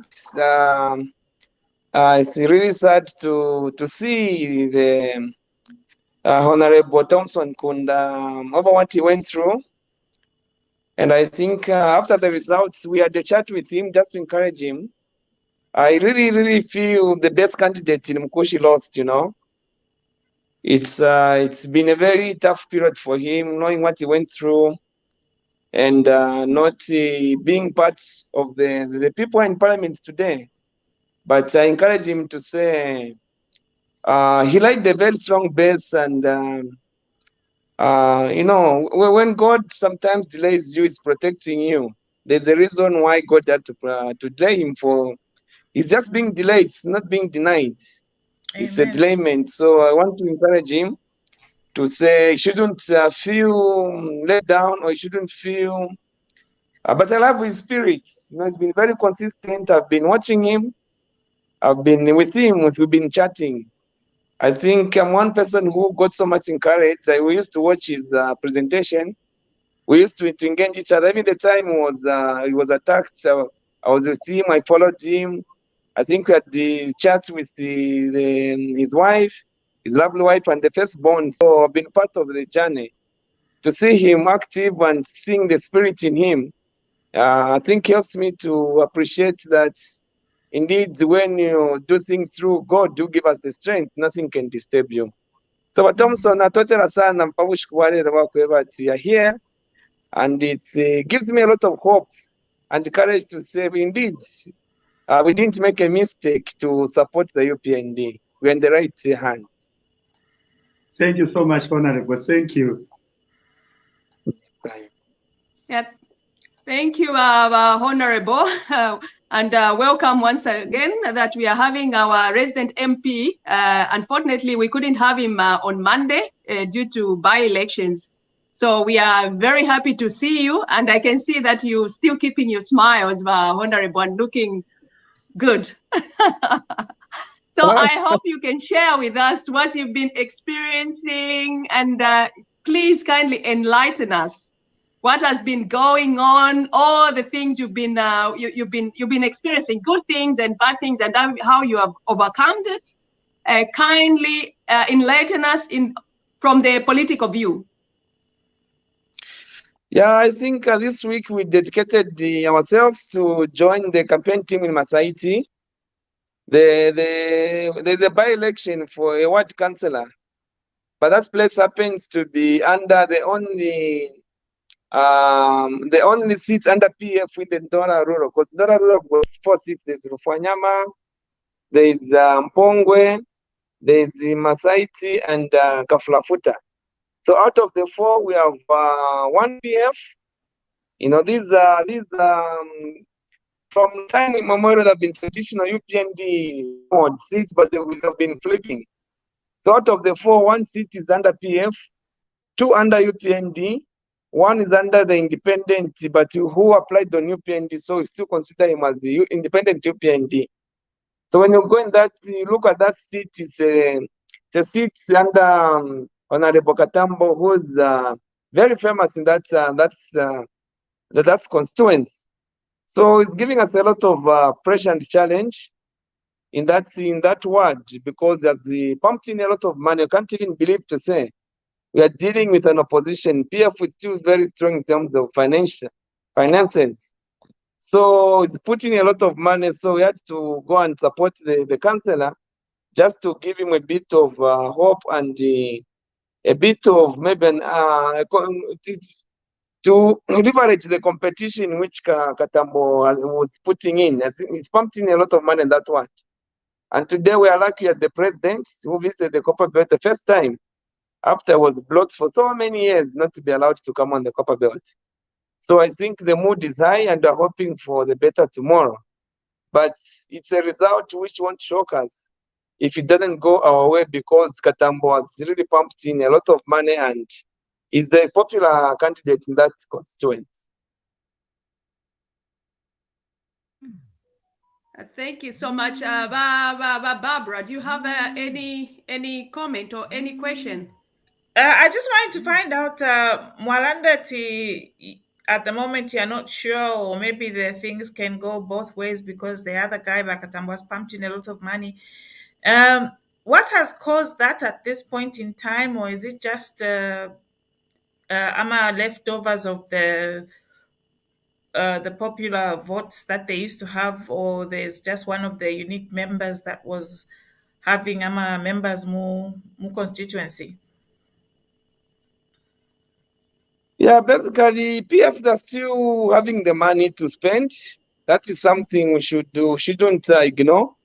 It's really sad to see the Honorable Topson Kunda over what he went through. And I think after the results, we had a chat with him just to encourage him. I really feel the best candidate in Mkushi lost, you know. It's been a very tough period for him, knowing what he went through, and not being part of the people in parliament today. But I encourage him to say he laid a very strong base, and you know, when God sometimes delays you, it's protecting you. There's a reason why God had to delay him for. It's just being delayed, it's not being denied. Amen. It's a delayment. So I want to encourage him to say he shouldn't feel let down, or he shouldn't feel. But I love his spirit. You know, he's been very consistent. I've been watching him. I've been with him. We've been chatting. I think I'm one person who got so much encouraged. We used to watch his presentation. We used to engage each other. Even the time he was attacked, I was with him. I followed him. I think we had the chat with his wife, his lovely wife, and the firstborn. So I've been part of the journey. To see him active and seeing the spirit in him, I think helps me to appreciate that indeed when you do things through God, do give us the strength, nothing can disturb you. So Topson, natotera sana mpabushi kuwalera wakweba ati you are here, and it gives me a lot of hope and courage to say indeed we didn't make a mistake to support the UPND. We're in the right hands. Thank you so much, Honorable. Thank you. Yeah. Thank you, Honorable, and welcome once again that we are having our resident MP. Unfortunately, we couldn't have him on Monday due to by-elections. So we are very happy to see you, and I can see that you're still keeping your smiles, Honorable, and looking good. So I hope you can share with us what you've been experiencing, and please kindly enlighten us. What has been going on? All the things you've been experiencing, good things and bad things, and how you have overcome it. Kindly enlighten us from the political view. Yeah, I think this week we dedicated ourselves to join the campaign team in Masaiti. There's a by-election for a ward councillor, but that place happens to be under the only seats under PF within Ndora Rural, because Ndora Rural was 4 seats. There's Rufwanyama, there's Mpongwe, there's Masaiti, and Kafulafuta. So out of the 4, we have 1 PF. You know, these from time immemorial there have been traditional UPND seats, but they have been flipping. So out of the 4, 1 seat is under PF, 2 under UPND, 1 is under the independent, but who applied on UPND, so we still consider him as the independent UPND. So when you go in that, you look at that seat, it's the seat under Honorable Katambo, who's very famous in that's constituency. So it's giving us a lot of pressure and challenge in that ward, because as we pumped in a lot of money, I can't even believe to say we are dealing with an opposition. PF is still very strong in terms of finances. So it's putting a lot of money. So we had to go and support the councillor just to give him a bit of hope and a bit of maybe to leverage the competition which Katambo was putting in. I think he's pumped in a lot of money in that one. And today we are lucky at the president who visited the Copper Belt the first time after I was blocked for so many years not to be allowed to come on the Copper Belt. So I think the mood is high and we're hoping for the better tomorrow. but it's a result which won't shock us if it doesn't go our way, because Katambo has really pumped in a lot of money and is a popular candidate in that constituency. Thank you so much. Barbara, do you have any comment or any question? I just wanted to find out, Mwalanda, at the moment you're not sure, or maybe the things can go both ways because the other guy, Bakatambo, was pumped in a lot of money. What has caused that at this point in time, or is it just leftovers of the popular votes that they used to have, or there's just one of the unique members that was having members more constituency? Yeah, basically, PF are still having the money to spend. That is something we should do, shouldn't ignore.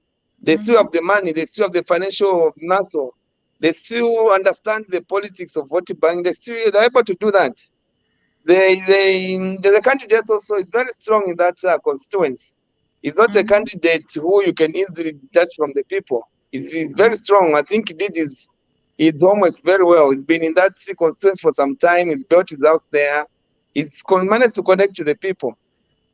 They still have the money, they still have the financial muscle, they still understand the politics of voting bank, they're able to do that. The candidate also is very strong in that constituency. He's not a candidate who you can easily detach from the people. He's very strong. I think he did his homework very well. He's been in that constituency for some time. He's built his house there. He's managed to connect to the people.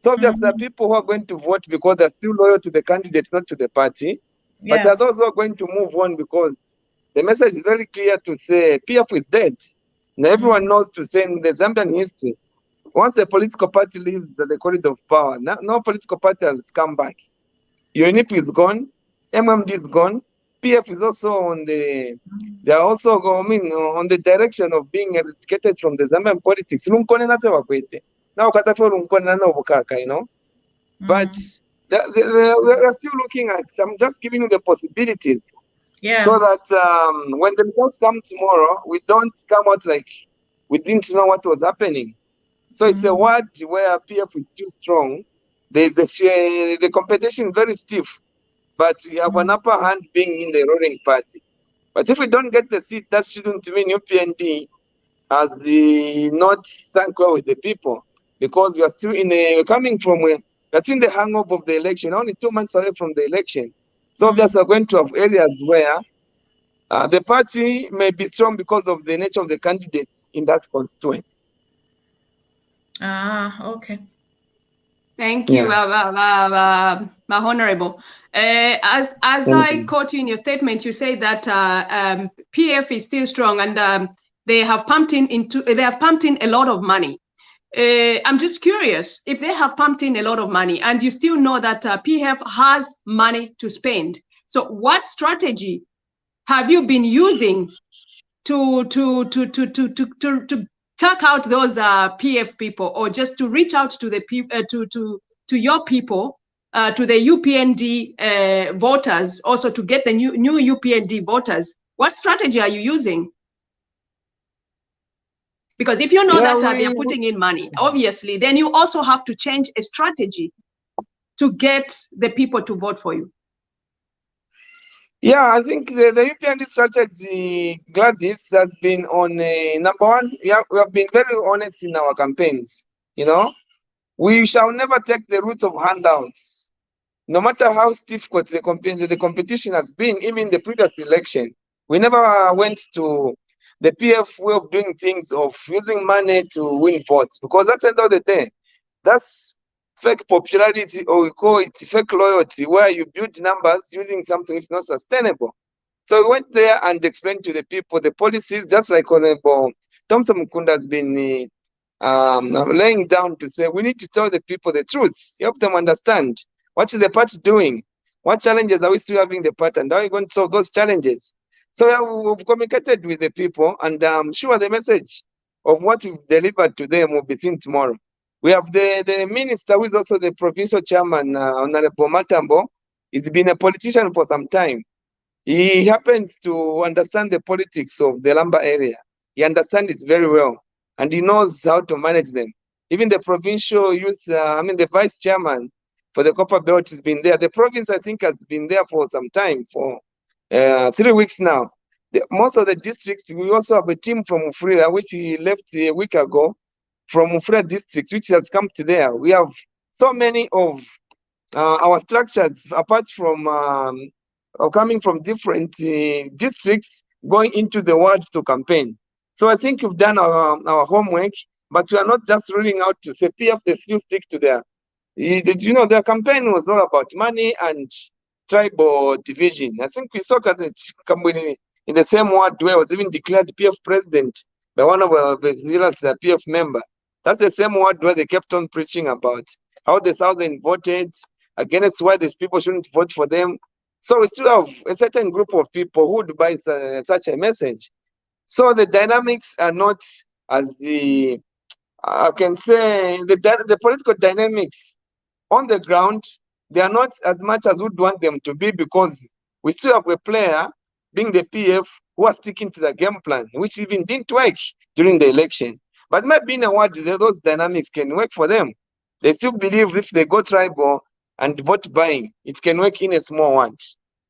So just the people who are going to vote because they're still loyal to the candidate, not to the party. But there are those who are going to move on because the message is very clear to say PF is dead. Now everyone knows to say in the Zambian history, once a political party leaves the corridor of power, no political party has come back. UNIP is gone, MMD is gone, PF is also on they are also going on the direction of being eradicated from the Zambian politics. Now you know. But we're still looking at, I'm just giving you the possibilities. So that when the results come tomorrow, we don't come out like we didn't know what was happening. So it's a word where PF is too strong. The competition is very stiff, but we have an upper hand being in the ruling party. But if we don't get the seat, that shouldn't mean UPND has not sunk well with the people, because we are still coming from that's in the hangover of the election, only 2 months away from the election. So we are going to have areas where the party may be strong because of the nature of the candidates in that constituency. Okay. Thank you, my honorable. As I caught you in your statement, you say that PF is still strong and they have pumped in a lot of money. I'm just curious, if they have pumped in a lot of money and you still know that PF has money to spend, so what strategy have you been using to check out those PF people, or just to reach out to the people, to your people, to the UPND voters, also to get the new UPND voters? What strategy are you using? Because if you know that they are putting in money, obviously, then you also have to change a strategy to get the people to vote for you. Yeah, I think the UPND strategy, Gladys, has been on number one. We have been very honest in our campaigns. You know, we shall never take the route of handouts, no matter how stiff the competition has been. Even the previous election, we never went to the PF way of doing things, of using money to win votes, because that's the end of the day. That's fake popularity, or we call it fake loyalty, where you build numbers using something which is not sustainable. So we went there and explained to the people the policies, just like Honorable Topson Kunda has been laying down to say, we need to tell the people the truth, help them understand what is the party doing, what challenges are we still having the party, and how are we going to solve those challenges. So we've communicated with the people, and I'm sure the message of what we've delivered to them will be seen tomorrow. We have the minister, who is also the provincial chairman, Honorable Matambo. He's been a politician for some time. He happens to understand the politics of the Lamba area. He understands it very well, and he knows how to manage them. Even the provincial youth, the vice chairman for the Copper Belt has been there. The province, I think, has been there for some time, for 3 weeks now. Most of the districts, we also have a team from Ufrira, which he left a week ago, from Ufrira district, which has come to there. We have so many of our structures, apart from coming from different districts, going into the wards to campaign. So I think we've done our homework, but we are not just ruling out to say PF, they still stick to their, their campaign was all about money and tribal division. I think we saw that in the same ward where was even declared PF president by one of the zealous PF member. That's the same word where they kept on preaching about how the Southern voted against why these people shouldn't vote for them. So we still have a certain group of people who would buy such a message. So the dynamics are not as the, I can say, the political dynamics on the ground, they are not as much as we'd want them to be, because we still have a player, being the PF, who are sticking to the game plan, which even didn't work during the election. But maybe in a word, those dynamics can work for them. They still believe if they go tribal and vote buying, it can work in a small word.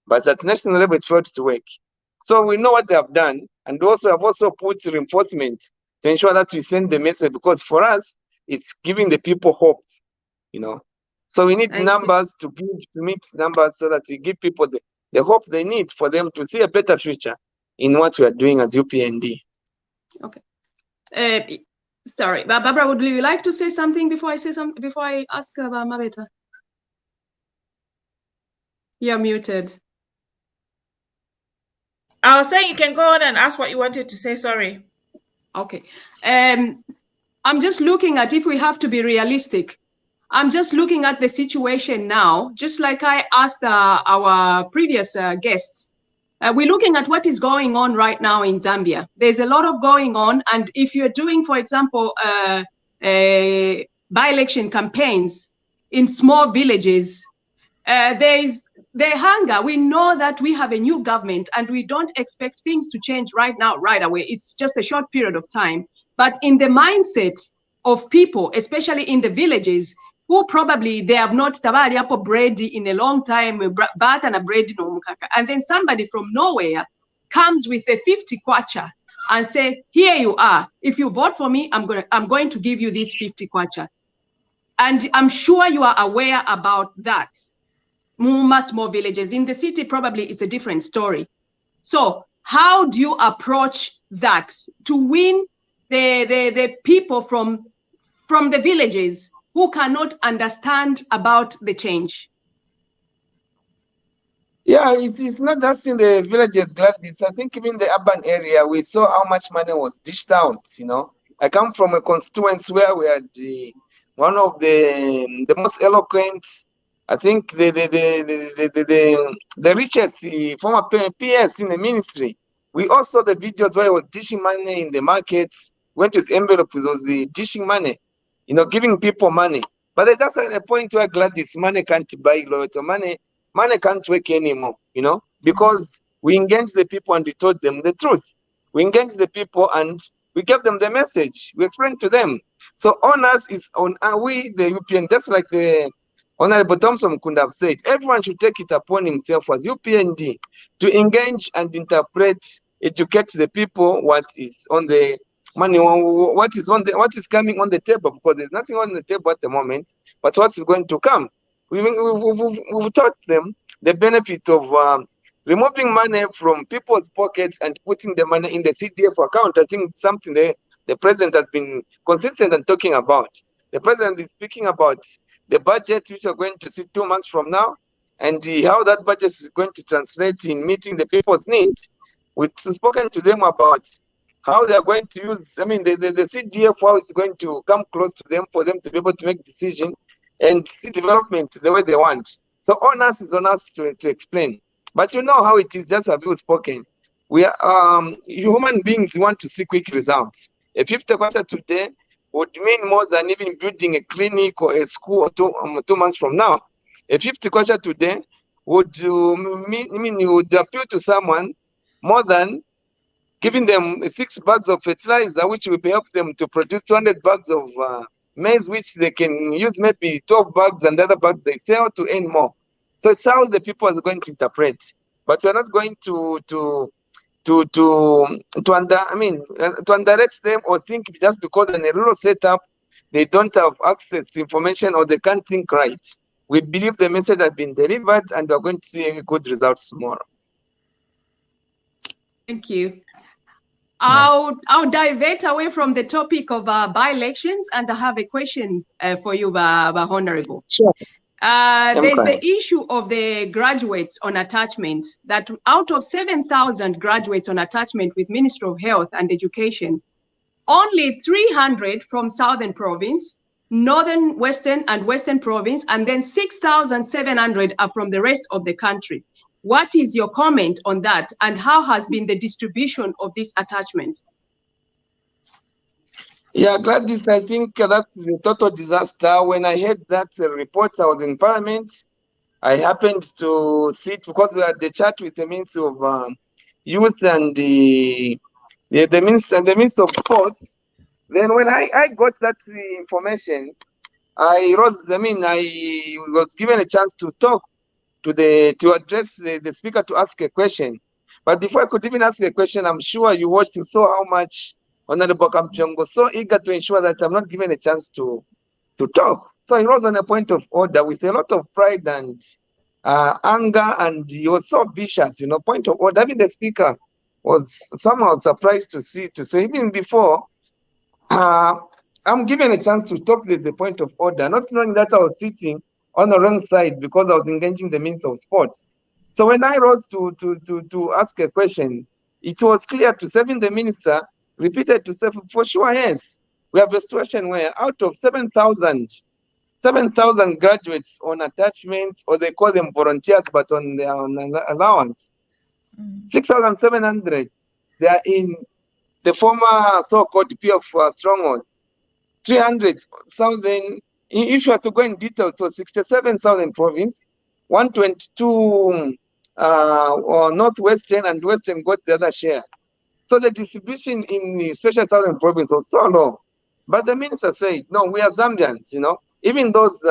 But at national level, it failed to work. So we know what they have done, and also have also put reinforcement to ensure that we send the message, because for us, it's giving the people hope, So we need numbers to meet numbers so that we give people the hope they need for them to see a better future in what we are doing as UPND. Okay. Sorry, Barbara, would you like to say something before I ask Mabeta? You're muted. I was saying you can go on and ask what you wanted to say. Sorry. Okay. I'm just looking at, if we have to be realistic, I'm just looking at the situation now, just like I asked our previous guests. We're looking at what is going on right now in Zambia. There's a lot of going on. And if you're doing, for example, by-election campaigns in small villages, there's the hunger. We know that we have a new government and we don't expect things to change right now, right away. It's just a short period of time. But in the mindset of people, especially in the villages, who probably they have not tabali apple bread in a long time, bat and a bread no mukaka. And then somebody from nowhere comes with a 50 kwacha and say, here you are. If you vote for me, I'm going to give you this 50 kwacha. And I'm sure you are aware about that. Much more villages. In the city, probably it's a different story. So how do you approach that to win the people from the villages who cannot understand about the change? Yeah, it's not just in the villages, Gladys. I think even in the urban area, we saw how much money was dished out, I come from a constituency where we had one of the most eloquent, I think the richest former PS in the ministry. We also the videos where he was dishing money in the markets, went with envelope with those dishing money, giving people money. But that's a point where Gladys, money can't buy loyalty. Money can't work anymore, because we engaged the people and we told them the truth. We engaged the people and we gave them the message. We explained to them. So on us is on we, the UPN, just like the Honorable Topson Kunda have said, everyone should take it upon himself as UPND to engage and interpret, educate the people what is on the money, what is coming on the table, because there's nothing on the table at the moment, but what is going to come. We've taught them the benefit of removing money from people's pockets and putting the money in the CDF account. I think it's something the president has been consistent and talking about. The president is speaking about the budget, which we're going to see 2 months from now, and how that budget is going to translate in meeting the people's needs. We've spoken to them about how they are going to use, the CDF, how it's going to come close to them for them to be able to make decisions and see development the way they want. So on us is on us to explain. But you know how it is, just have you spoken. We are human beings want to see quick results. A 50 kwacha today would mean more than even building a clinic or a school or 2 months from now. A 50 kwacha today would mean you would appeal to someone more than giving them 6 bags of fertilizer, which will help them to produce 200 bags of maize, which they can use maybe 12 bags, and the other bags they sell to earn more. So it's how the people are going to interpret. But we're not going to underrate them or think just because in a rural setup they don't have access to information or they can't think right. We believe the message has been delivered, and we're going to see good results tomorrow. Thank you. I'll divert away from the topic of by-elections, and I have a question for you, Honorable. Sure. There's the issue of the graduates on attachment, that out of 7,000 graduates on attachment with Ministry of Health and Education, only 300 from Southern Province, Northern, Western, and Western Province, and then 6,700 are from the rest of the country. What is your comment on that, and how has been the distribution of this attachment? Yeah, Gladys, I think that's a total disaster. When I heard that report, I was in Parliament. I happened to sit, because we had the chat with the Minister of Youth and the Minister of Sports. Then when I got that information, I was given a chance to talk to address the speaker, to ask a question. But before I could even ask a question, I'm sure you watched and saw how much Honorable Kamchongo was so eager to ensure that I'm not given a chance to talk. So he was on a point of order with a lot of pride and anger, and he was so vicious, point of order. I mean, the speaker was somehow surprised to say, even before I'm given a chance to talk, there's a point of order, not knowing that I was sitting on the wrong side because I was engaging the Minister of Sport. So when I rose to ask a question, it was clear to say, even the minister repeated to say, for sure, yes, we have a situation where out of 7,000 graduates on attachment, or they call them volunteers, but on their allowance, 6,700, they are in the former so-called PF strongholds. 300 Southern, if you are to go in detail, so 67 Southern Province, 122 Northwestern, and Western got the other share. So the distribution in the special Southern Province was so low. But the minister said, no, we are Zambians, even those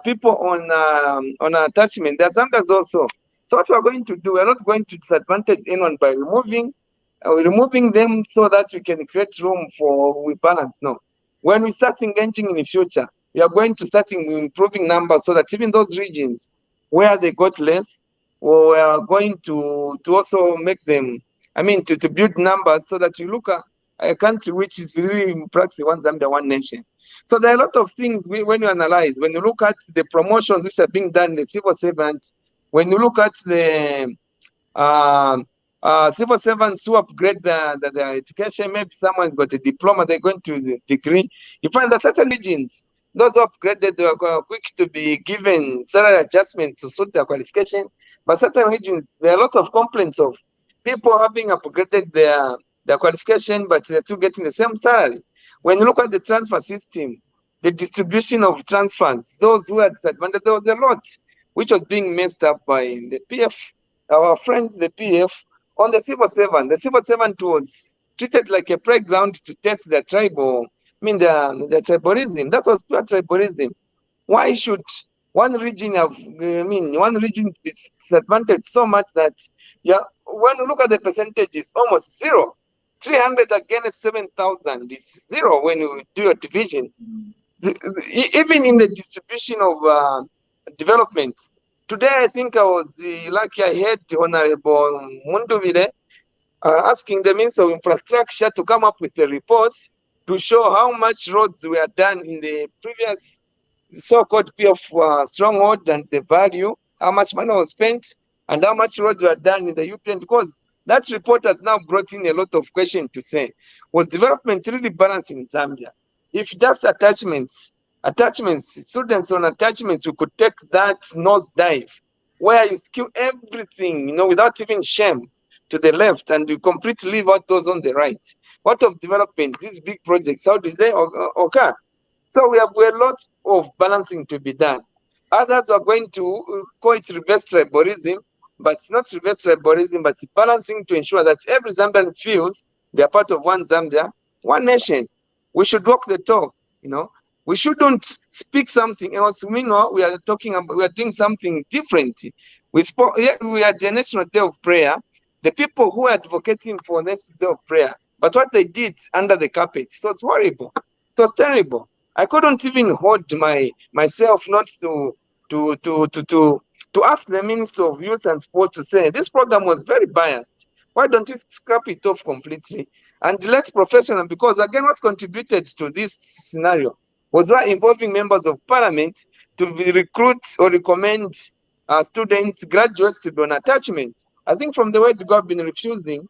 people on attachment, they are Zambians also. So what we are going to do, we are not going to disadvantage anyone by removing them so that we can create room for balance. No. When we start engaging in the future, we are going to start improving numbers so that even those regions where they got less, we are going to also make them, to build numbers so that you look at a country which is really in practice one Zambia, one nation. So there are a lot of things when you analyze, when you look at the promotions which are being done in the civil servant, when you look at the civil servants who upgrade their education, maybe someone's got a diploma, they're going to the degree. You find that certain regions, those who upgraded, they are quick to be given salary adjustment to suit their qualification. But certain regions, there are a lot of complaints of people having upgraded their qualification, but they're still getting the same salary. When you look at the transfer system, the distribution of transfers, those who had disadvantage, there was a lot which was being messed up by the PF, our friends, the PF, on the civil servant. The civil servant was treated like a playground to test their tribal, their tribalism. That was pure tribalism. Why should one region be disadvantaged so much that, when you look at the percentages, almost zero. 300 against 7,000 is zero when you do your divisions. Even in the distribution of development. Today, I think I was lucky. I heard Honorable Munduvile asking the Minister of Infrastructure to come up with a report to show how much roads were done in the previous so-called PF stronghold and the value, how much money was spent, and how much roads were done in the UPN, because that report has now brought in a lot of questions to say, was development really balanced in Zambia? If that's attachments, students on attachments, we could take that nosedive where you skew everything, without even shame to the left, and you completely leave out those on the right. What of development, these big projects, how did they occur? So we have a lot of balancing to be done. Others are going to call it reverse tribalism, but not reverse tribalism, but balancing to ensure that every Zambian feels they are part of one Zambia, one nation. We should walk the talk, We shouldn't speak something else. Meanwhile, we are doing something different. We had the National Day of Prayer. The people who are advocating for National Day of Prayer, but what they did under the carpet, it was horrible. It was terrible. I couldn't even hold myself not to to ask the Minister of Youth and Sports to say, this program was very biased. Why don't you scrap it off completely and let professional, because again, what contributed to this scenario was why involving members of parliament to recruit or recommend students, graduates to be on attachment. I think from the way the government been refusing,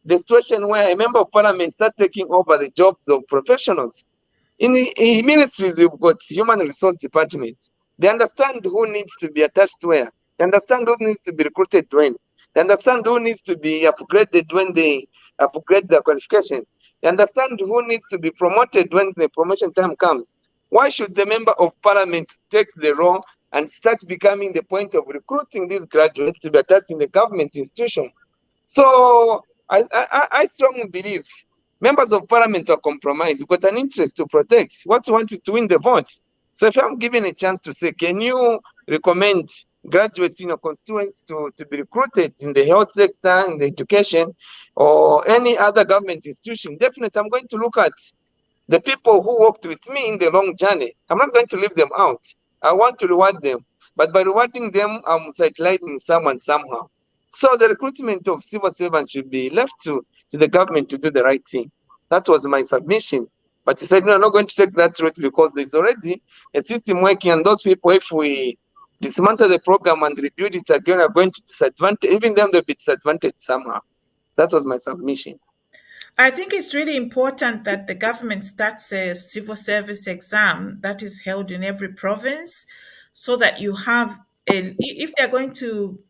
the situation where a member of parliament start taking over the jobs of professionals. In ministries, you've got human resource departments. They understand who needs to be attached where. They understand who needs to be recruited when. They understand who needs to be upgraded when they upgrade their qualification. They understand who needs to be promoted when the promotion time comes. Why should the member of parliament take the role and start becoming the point of recruiting these graduates to be attached in the government institution? So I strongly believe members of parliament are compromised. You've got an interest to protect. What you want is to win the vote. So if I'm given a chance to say, can you recommend graduates in your constituents to be recruited in the health sector, in the education, or any other government institution? Definitely, I'm going to look at the people who worked with me in the long journey. I'm not going to leave them out. I want to reward them. But by rewarding them, I'm sidelining someone somehow. So the recruitment of civil servants should be left to the government to do the right thing. That was my submission. But he said, no, I'm not going to take that route because there's already a system working, and those people, if we dismantle the program and rebuild it again, are going to disadvantage, even them, they'll be disadvantaged somehow. That was my submission. I think it's really important that the government starts a civil service exam that is held in every province, so that you have, if they're going to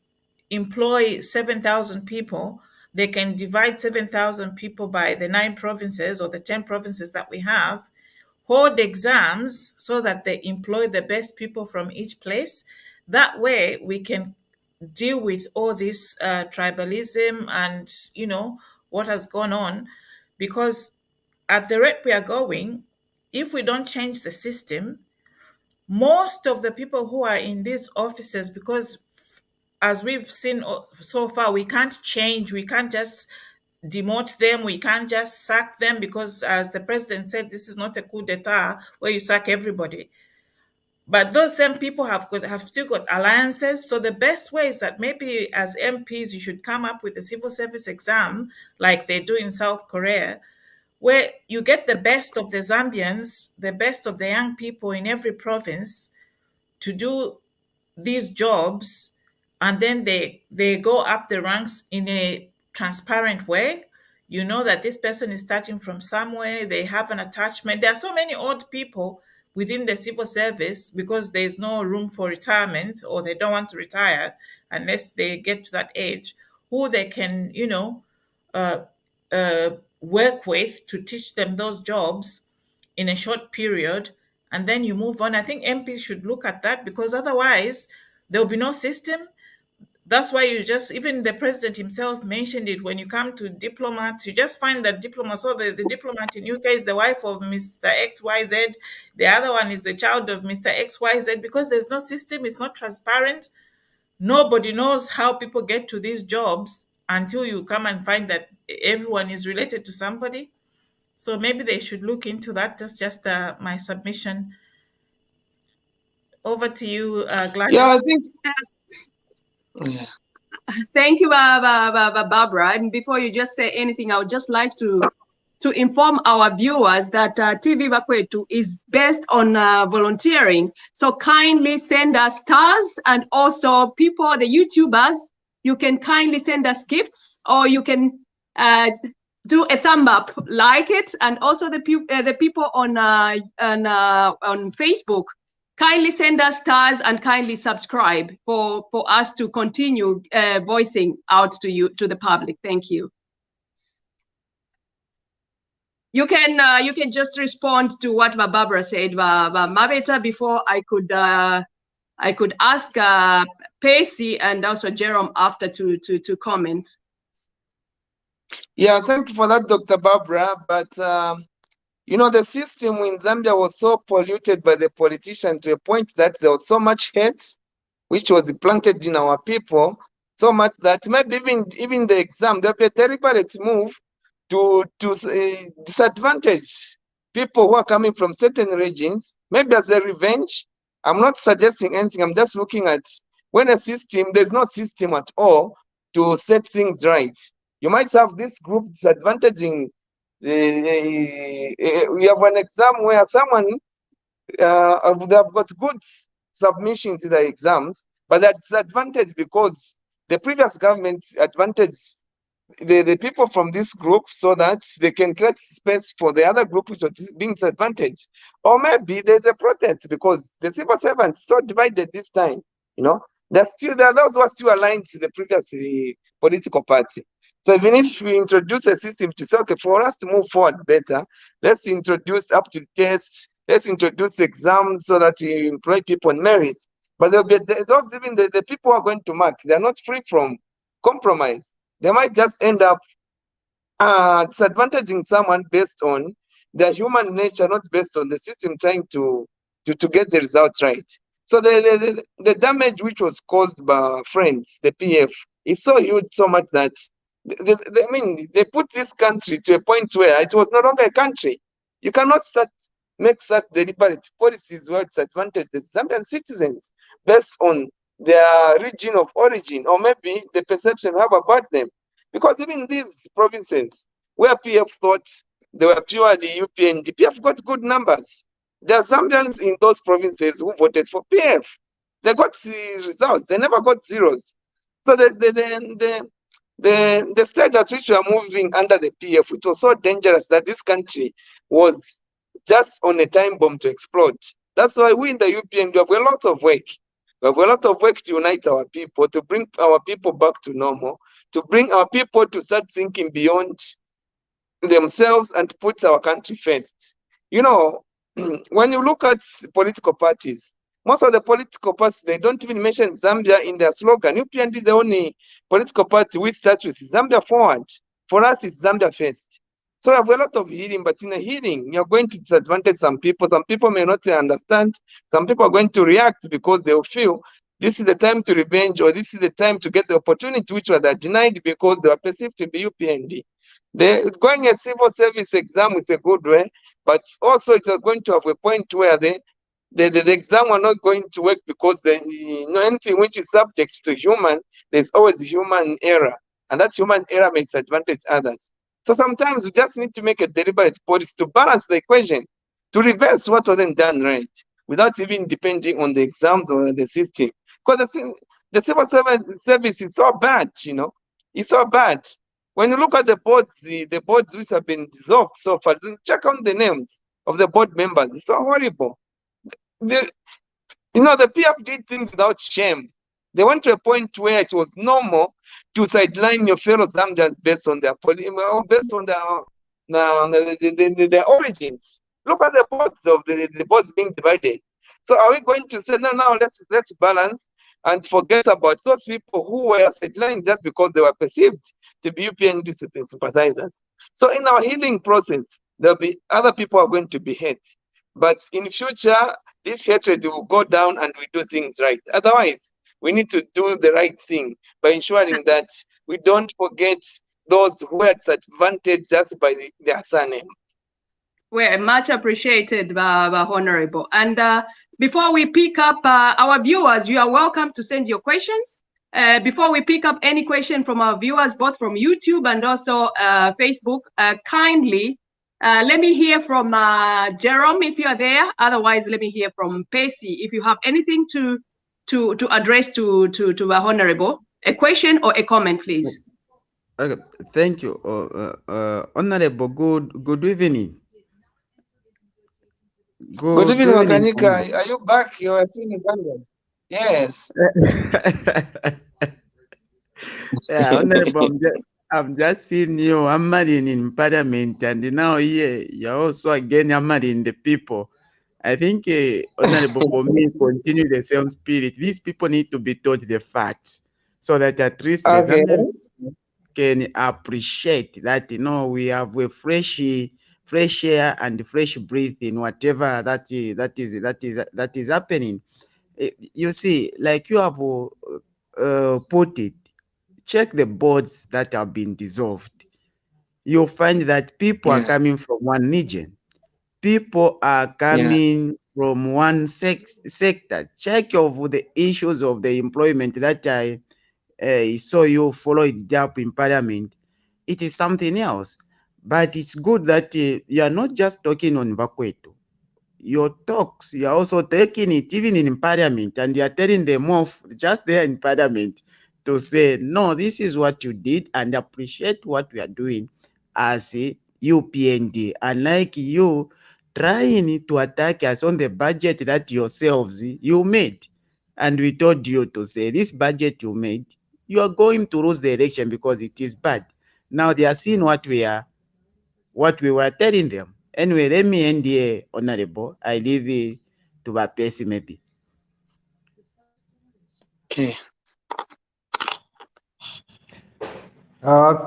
employ 7,000 people, they can divide 7,000 people by the 9 provinces or the 10 provinces that we have, hold exams so that they employ the best people from each place. That way we can deal with all this tribalism and, what has gone on. Because at the rate we are going, if we don't change the system, most of the people who are in these offices, because as we've seen so far, we can't change, we can't just demote them, we can't just sack them, because as the president said, this is not a coup d'etat where you sack everybody. But those same people have still got alliances. So the best way is that maybe as MPs, you should come up with a civil service exam like they do in South Korea, where you get the best of the Zambians, the best of the young people in every province to do these jobs, and then they go up the ranks in a transparent way. You know that this person is starting from somewhere, they have an attachment. There are so many old people within the civil service because there's no room for retirement, or they don't want to retire unless they get to that age, who they can, work with to teach them those jobs in a short period, and then you move on. I think MPs should look at that, because otherwise there will be no system. That's why even the president himself mentioned it, when you come to diplomats, you just find that diplomats, so the diplomat in UK is the wife of Mr. XYZ, the other one is the child of Mr. XYZ, because there's no system, it's not transparent. Nobody knows how people get to these jobs until you come and find that everyone is related to somebody. So maybe they should look into that. That's just my submission. Over to you, Gladys. Yeah, I think. Yeah. Thank you, Barbara. And before you just say anything, I would just like to inform our viewers that TVBAKWETU is based on volunteering. So kindly send us stars, and also people, the YouTubers, you can kindly send us gifts, or you can do a thumb up, like it, and also the people on Facebook, kindly send us stars and kindly subscribe for us to continue voicing out to the public. Thank you. You can just respond to what Barbara said, Mabeta, before I could ask Pacey and also Jerome after to comment. Yeah, thank you for that, Dr. Barbara. But the system in Zambia was so polluted by the politicians to a point that there was so much hate which was planted in our people, so much that maybe even the exam, there'll be a deliberate move to disadvantage people who are coming from certain regions, maybe as a revenge, I'm not suggesting anything. I'm just looking at when a system, there's no system at all to set things right. You might have this group disadvantaging. We have an exam where someone they have got good submission to the exams, but they're disadvantaged because the previous government advantaged the people from this group so that they can create space for the other group which are being disadvantaged. Or maybe there's a protest because the civil servants so divided this time, you know. Those who are still aligned to the previous political party. So even if we introduce a system to say, okay, for us to move forward better, let's introduce up to tests, let's introduce exams so that we employ people on merit. But those even the people who are going to mark, they're not free from compromise. They might just end up disadvantaging someone based on their human nature, not based on the system trying to get the results right. So the damage which was caused by friends, the PF, is so huge, so much that they put this country to a point where it was no longer a country. You cannot make such deliberate policies where it's advantage the Zambian citizens based on their region of origin, or maybe the perception you have about them. Because even these provinces where PF thought they were purely UPND, PF got good numbers. There are Zambians in those provinces who voted for PF. They got results. They never got zeros. So the stage at which we are moving under the PF, it was so dangerous that this country was just on a time bomb to explode. That's why we in the UPN have a lot of work. We have a lot of work to unite our people, to bring our people back to normal, to bring our people to start thinking beyond themselves and put our country first. You know, when you look at political parties, most of the political parties, they don't even mention Zambia in their slogan. UPND is the only political party which starts with Zambia forward. For us, it's Zambia first. So we have a lot of healing, but in a healing, you're going to disadvantage some people. Some people may not understand. Some people are going to react because they'll feel this is the time to revenge, or this is the time to get the opportunity which were denied because they were perceived to be UPND. Going a civil service exam is a good way, but also it's going to have a point where the exam are not going to work because anything which is subject to human, there's always human error, and that human error makes advantage others. So sometimes we just need to make a deliberate policy to balance the equation, to reverse what wasn't done right, without even depending on the exams or the system. Because the civil service is so bad, you know, it's so bad. When you look at the boards, the boards which have been dissolved so far, check on the names of the board members. It's so horrible. The PF did things without shame. They went to a point where it was normal to sideline your fellow Zambians based on their their origins. Look at the boards of the boards being divided. So are we going to say no? Let's balance and forget about those people who were sidelined just because they were perceived to be UPND sympathizers? So in our healing process, there'll be other people who are going to be hurt. But in future, this hatred will go down and we do things right. Otherwise, we need to do the right thing by ensuring that we don't forget those who are disadvantaged just by their surname. Well, much appreciated, Honorable. And before we pick up our viewers, you are welcome to send your questions. Before we pick up any question from our viewers, both from YouTube and also Facebook, kindly let me hear from Jerome if you are there. Otherwise, let me hear from Pacey if you have anything to address to the Honorable. A question or a comment, please. Okay, thank you, Honorable. Good evening. Good evening, Wakanika. Are you back? You are seeing Zambia? Yes. Yeah, Honorable, I'm just seeing you hammering in Parliament, and now here you're also again hammering the people. I think, Honorable, for me, continue the same spirit. These people need to be taught the facts so that at least the Zambian can appreciate that, you know, we have a fresh air and fresh breath in whatever that is happening. You see, like you have put it, check the boards that have been dissolved. You'll find that people are coming from one region. People are coming from one sector. Check of the issues of the employment that I saw you follow it up in Parliament. It is something else. But it's good that you are not just talking on Bakwetu. Your talks, you are also taking it even in Parliament, and you are telling them off just there in Parliament to say, no, this is what you did, and appreciate what we are doing as a UPND. Unlike you trying to attack us on the budget that yourselves you made. And we told you to say, this budget you made, you are going to lose the election because it is bad. Now they are seeing what we were telling them. Anyway, let me end here, Honorable. I leave it to Bapesi maybe. Okay.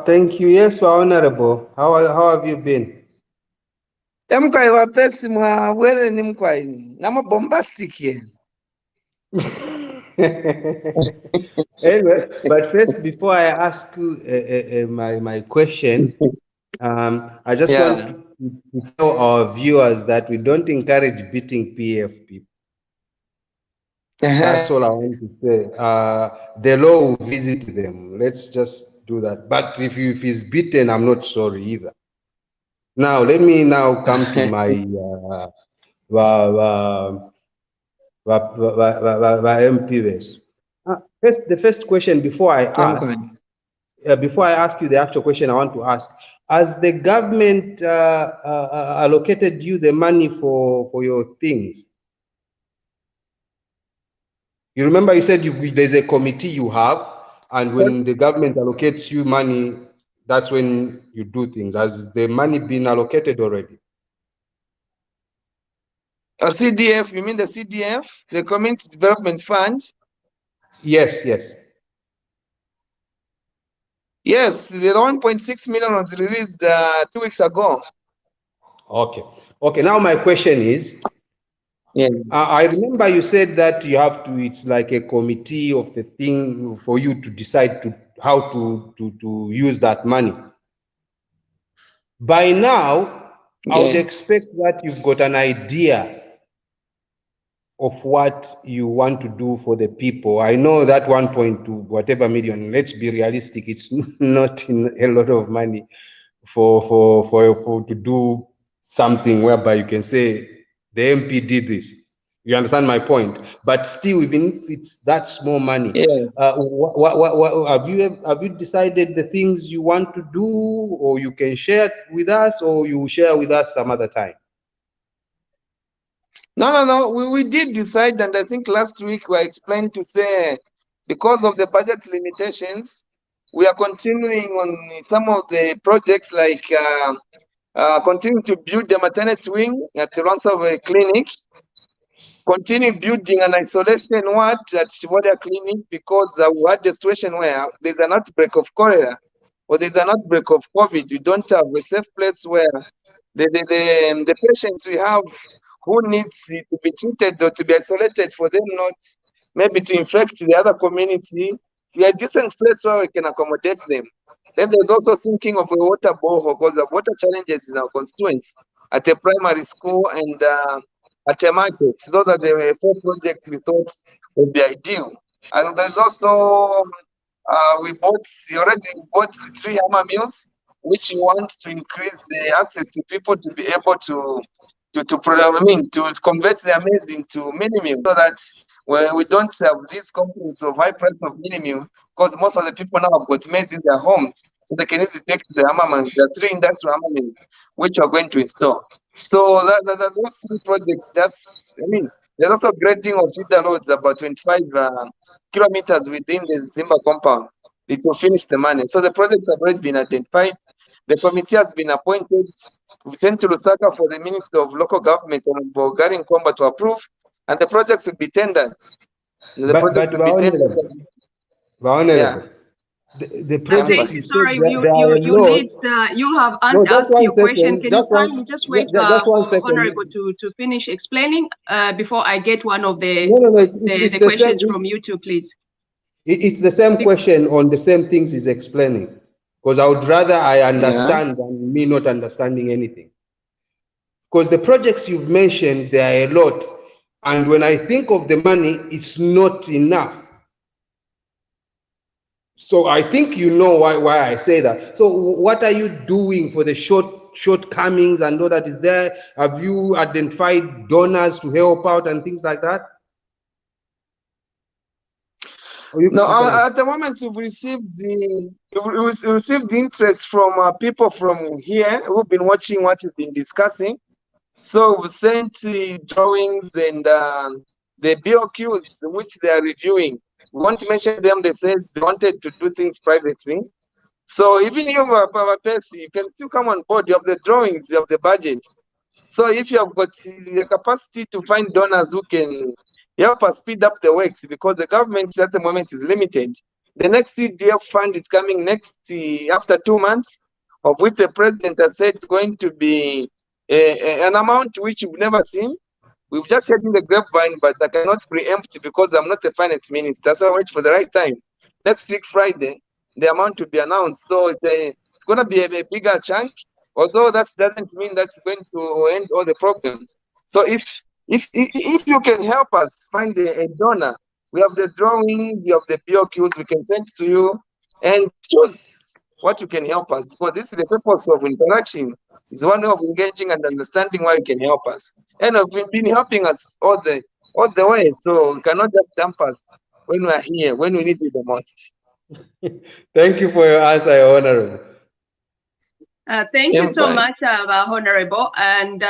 Thank you. Yes, Honorable. How have you been? Emkwai wa pesi mwa wele ni mkwai. Nama bombastic here. Anyway, but first, before I ask you my question, I just want to tell our viewers that we don't encourage beating PF people. That's all I want to say. The law will visit them. Let's just do that. But if he's beaten, I'm not sorry either. Now, let me now come to my MP. The first question before I ask you the actual question I want to ask, has the government allocated you the money for your things? You remember you said there's a committee you have, and when the government allocates you money, that's when you do things. Has the money been allocated already? A CDF, you mean the CDF, the Community Development Fund? Yes, yes. Yes, the 1.6 million was released 2 weeks ago. Okay. Okay, now my question is, I remember you said that you have to, it's like a committee of the thing for you to decide how to use that money. By now, I would expect that you've got an idea of what you want to do for the people. I know that 1.2 whatever million, let's be realistic, it's not a lot of money for to do something whereby you can say the MP did this. You understand my point? But still, even if it's that small money, have you decided the things you want to do, or you can share it with us, or you share with us some other time? No. We did decide, and I think last week we explained to say, because of the budget limitations, we are continuing on some of the projects, like continue to build the maternity wing at Ransomware Clinic, continue building an isolation ward at Chibodia Clinic, because we had a situation where there's an outbreak of cholera or there's an outbreak of COVID. We don't have a safe place where the patients we have who needs to be treated or to be isolated, for them not maybe to infect the other community. We are decent place where we can accommodate them. Then there's also thinking of a water borehole, because of water challenges in our constituents at a primary school and at a market. Those are the 4 projects we thought would be ideal. And there's also we already bought 3 hammer mills, which we want to increase the access to people to be able to convert their maize into mini meal, so that we don't have these complaints of high price of mini meal, because most of the people now have got maize in their homes, so they can easily take to the hammer mills. There are 3 industrial hammer mills which we are going to install. So those 3 projects, there's also grading of feeder roads about 25 kilometers within the Zimba compound. It will finish the money. So the projects have already been identified. The committee has been appointed. We sent to Lusaka for the Minister of Local Government and Bulgarian Combat to approve, and the projects will be tendered. The project will be tendered. The projects, sorry, you have asked your question. Can you kindly just wait Honorable to finish explaining before I get one of the questions from you two, please? It's the same question on the same things he's explaining, because I would rather I understand than me not understanding anything. Because the projects you've mentioned, there are a lot. And when I think of the money, it's not enough. So I think you know why I say that. So what are you doing for the shortcomings and all that is there? Have you identified donors to help out and things like that? No, at the moment we've received the interest from people from here who've been watching what we've been discussing. So we sent drawings and the BOQs which they are reviewing. We want to mention them. They said they wanted to do things privately. So even you, you can still come on board. You have the drawings, you have the budgets. So if you have got the capacity to find donors who can help us speed up the works, because the government at the moment is limited. The next CDF fund is coming next after 2 months, of which the president has said it's going to be an amount which we've never seen. We've just heard in the grapevine, but I cannot preempt because I'm not the finance minister. So I wait for the right time. Next week, Friday, the amount will be announced. So it's going to be a bigger chunk, although that doesn't mean that's going to end all the problems. So if you can help us find a donor, we have the drawings, you have the POQs, we can send to you and choose what you can help us, because this is the purpose of interaction. It's one way of engaging and understanding why you can help us. And you've been helping us all the way, so you cannot just dump us when we are here, when we need you the most. Thank you for your answer, Your Honorable. Thank you so much, Honorable. And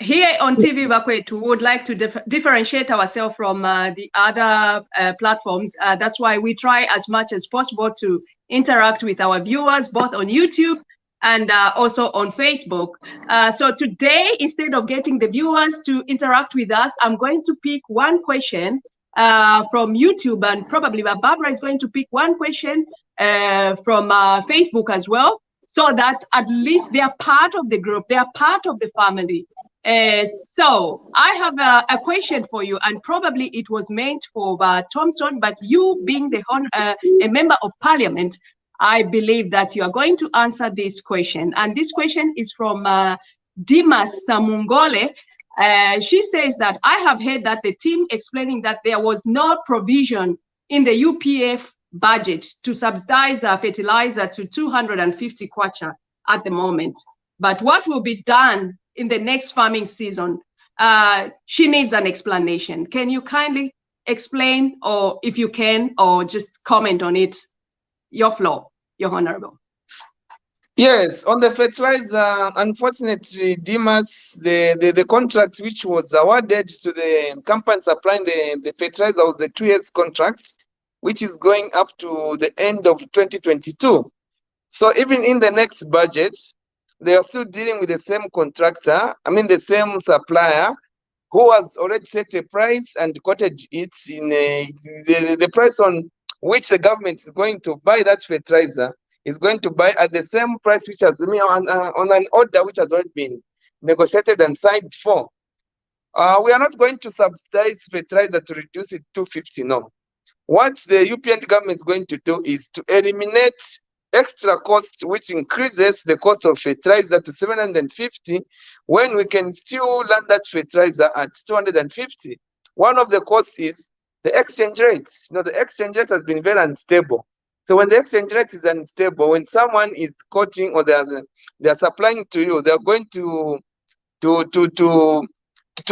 here on TVBAKWETU, we would like to differentiate ourselves from the other platforms. That's why we try as much as possible to interact with our viewers, both on YouTube and also on Facebook. So today, instead of getting the viewers to interact with us, I'm going to pick one question from YouTube, and probably Barbara is going to pick one question from Facebook as well, so that at least they are part of the group, they are part of the family. So I have a question for you, and probably it was meant for Topson, but you being a member of parliament, I believe that you are going to answer this question. And this question is from Dimas Samungole. She says that I have heard that the team explaining that there was no provision in the UPF budget to subsidize fertilizer to 250 kwacha at the moment. But what will be done in the next farming season? She needs an explanation. Can you kindly explain, or if you can, or just comment on it? Your floor, Your Honorable. Yes, on the fertilizer, unfortunately, Dimas, the contract which was awarded to the company supplying the fertilizer was a 2 years contract, which is going up to the end of 2022. So even in the next budget, they are still dealing with the same contractor, the same supplier, who has already set a price and quoted it in the price on which the government is going to buy that fertilizer, is going to buy at the same price which has on an order which has already been negotiated and signed for. We are not going to subsidize fertilizer to reduce it to 250, no. What the European government is going to do is to eliminate extra cost, which increases the cost of fertilizer to 750, when we can still land that fertilizer at 250. One of the costs is the exchange rates. The exchange rate has been very unstable. So when the exchange rate is unstable, when someone is quoting or they are supplying to you, they are going to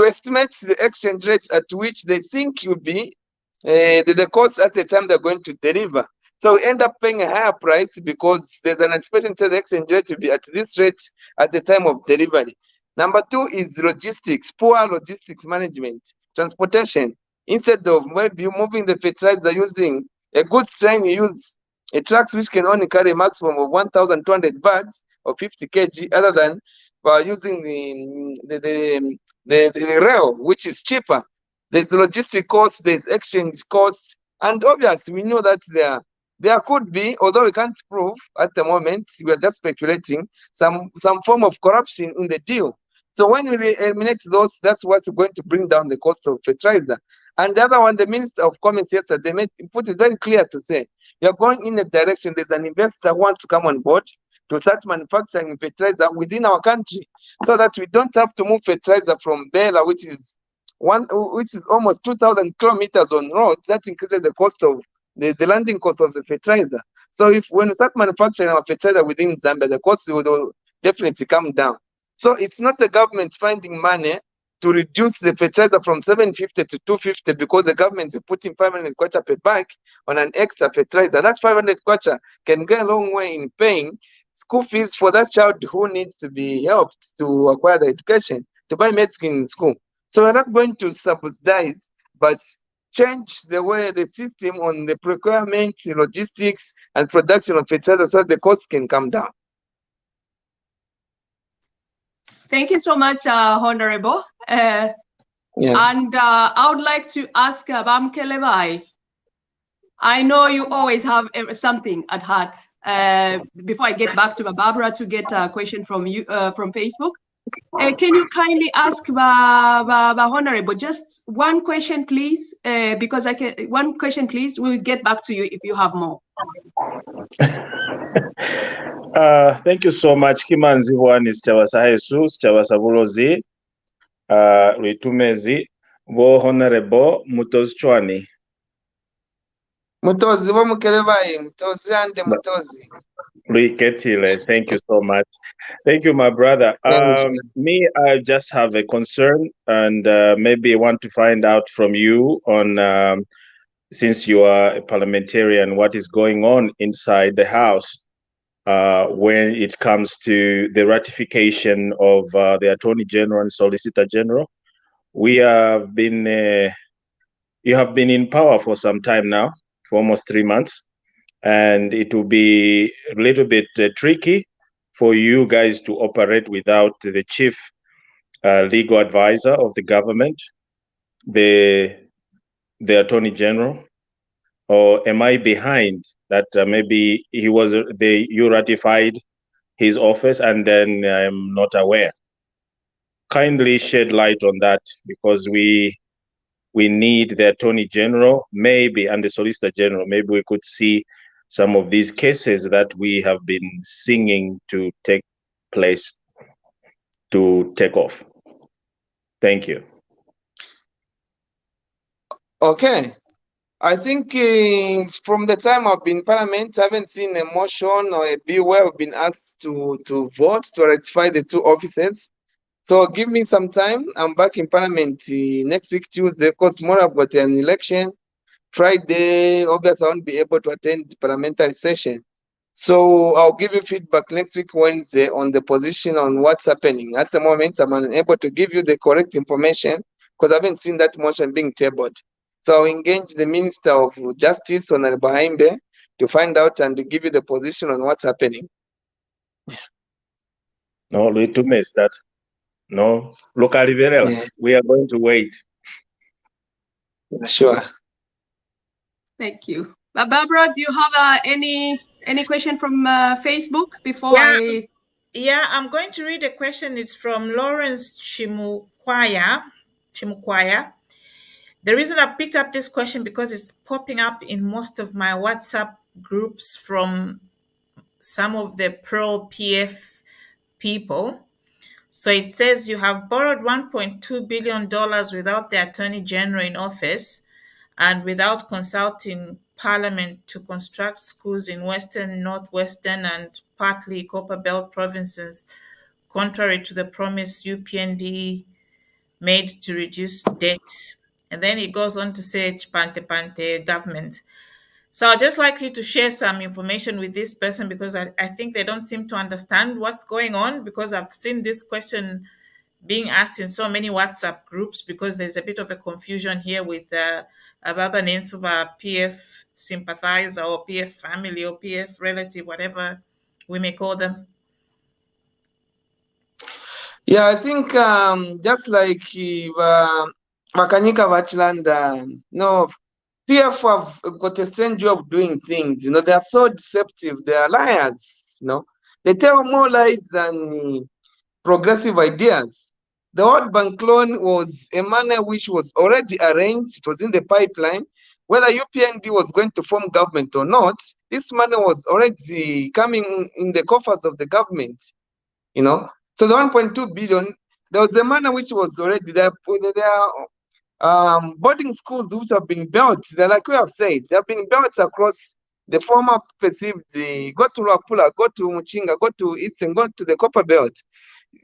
estimate the exchange rates at which they think will be the cost at the time they're going to deliver. So we end up paying a higher price because there's an expectation that the exchange rate will be at this rate at the time of delivery. Number 2 is logistics, poor logistics management, transportation. Instead of maybe moving the fertilizer using a goods train, you use a trucks which can only carry a maximum of 1,200 bags or 50 kg, other than using the rail, which is cheaper. There's logistic costs, there's exchange costs, and obviously we know that there could be, although we can't prove at the moment, we are just speculating, some form of corruption in the deal. So when we eliminate those, that's what's going to bring down the cost of fertilizer. And the other one, the Minister of Commerce yesterday put it very clear to say, you're going in a direction, there's an investor who wants to come on board to start manufacturing fertilizer within our country, so that we don't have to move fertilizer from Bela, which is which is almost 2,000 kilometers on road. That increases the cost of the landing cost of the fertilizer. So when we start manufacturing our fertilizer within Zambia, the cost will definitely come down. So it's not the government finding money to reduce the fertilizer from 750 to 250 because the government is putting 500 kwacha per bag on an extra fertilizer. That 500 kwacha can go a long way in paying school fees for that child who needs to be helped to acquire the education, to buy medicine in school. So we're not going to subsidize, but change the way the system on the procurement, logistics, and production of fertilizer so the costs can come down. Thank you so much, Honorable. And I would like to ask Bamkelevai. I know you always have something at heart. Before I get back to Barbara to get a question from you from Facebook, can you kindly ask the Honorable just one question, please? Because one question, please. We'll get back to you if you have more. Thank you so much. Kimanzi one is Chawasa Jesus, Chawasa Bulozi, Ritumezi, Bo Honorable Mutozi Chwani. Mutozi, wo Mukelevai, Mutozi ande Mutozi. Riketile, thank you so much. Thank you, my brother. Me, I just have a concern and maybe want to find out from you on, since you are a parliamentarian, what is going on inside the House when it comes to the ratification of the Attorney General and Solicitor General. We have been, you have been in power for some time now, for almost 3 months. And it will be a little bit tricky for you guys to operate without the chief legal advisor of the government, the Attorney General. Or am I behind that? Maybe you ratified his office and then I'm not aware. Kindly shed light on that, because we need the Attorney General, maybe, and the Solicitor General. Maybe we could see some of these cases that we have been singing to take place, to take off. Thank you. Okay. I think from the time I've been in Parliament, I haven't seen a motion or a bill where I've been asked to vote to ratify the two offices. So give me some time. I'm back in Parliament next week, Tuesday, because tomorrow I've got an election. Friday, August, I won't be able to attend the parliamentary session. So I'll give you feedback next week, Wednesday, on the position on what's happening. At the moment, I'm unable to give you the correct information because I haven't seen that motion being tabled. So I'll engage the Minister of Justice, Honorable Haimbe, to find out and to give you the position on what's happening. No, we to miss that. No, look at it. We are going to wait. Sure. Thank you. Barbara, do you have any question from Facebook before Yeah, I'm going to read a question. It's from Lawrence Chimukwaya. The reason I picked up this question because it's popping up in most of my WhatsApp groups from some of the pro-PF people. So it says you have borrowed $1.2 billion without the Attorney General in office and without consulting Parliament to construct schools in Western, Northwestern, and partly Copper Belt provinces, contrary to the promise UPND made to reduce debt. And then it goes on to say Pante government. So I'd just like you to share some information with this person because I think they don't seem to understand what's going on, because I've seen this question being asked in so many WhatsApp groups because there's a bit of a confusion here with Baba Nensuba PF sympathizer or PF family or PF relative, whatever we may call them. Yeah, I think just like Makanyika Vachland, no, PF have got a strange way of doing things. You know, they are so deceptive. They are liars. You know, they tell more lies than progressive ideas. The World Bank loan was a manner which was already arranged. It was in the pipeline. Whether UPND was going to form government or not, this money was already coming in the coffers of the government. You know, so the 1.2 billion, there was a manner which was already there. boarding schools which have been built, they're like we have said, they have been built across the former perceived, go to Luapula, go to Muchinga, go to Itsen, go to the Copper Belt.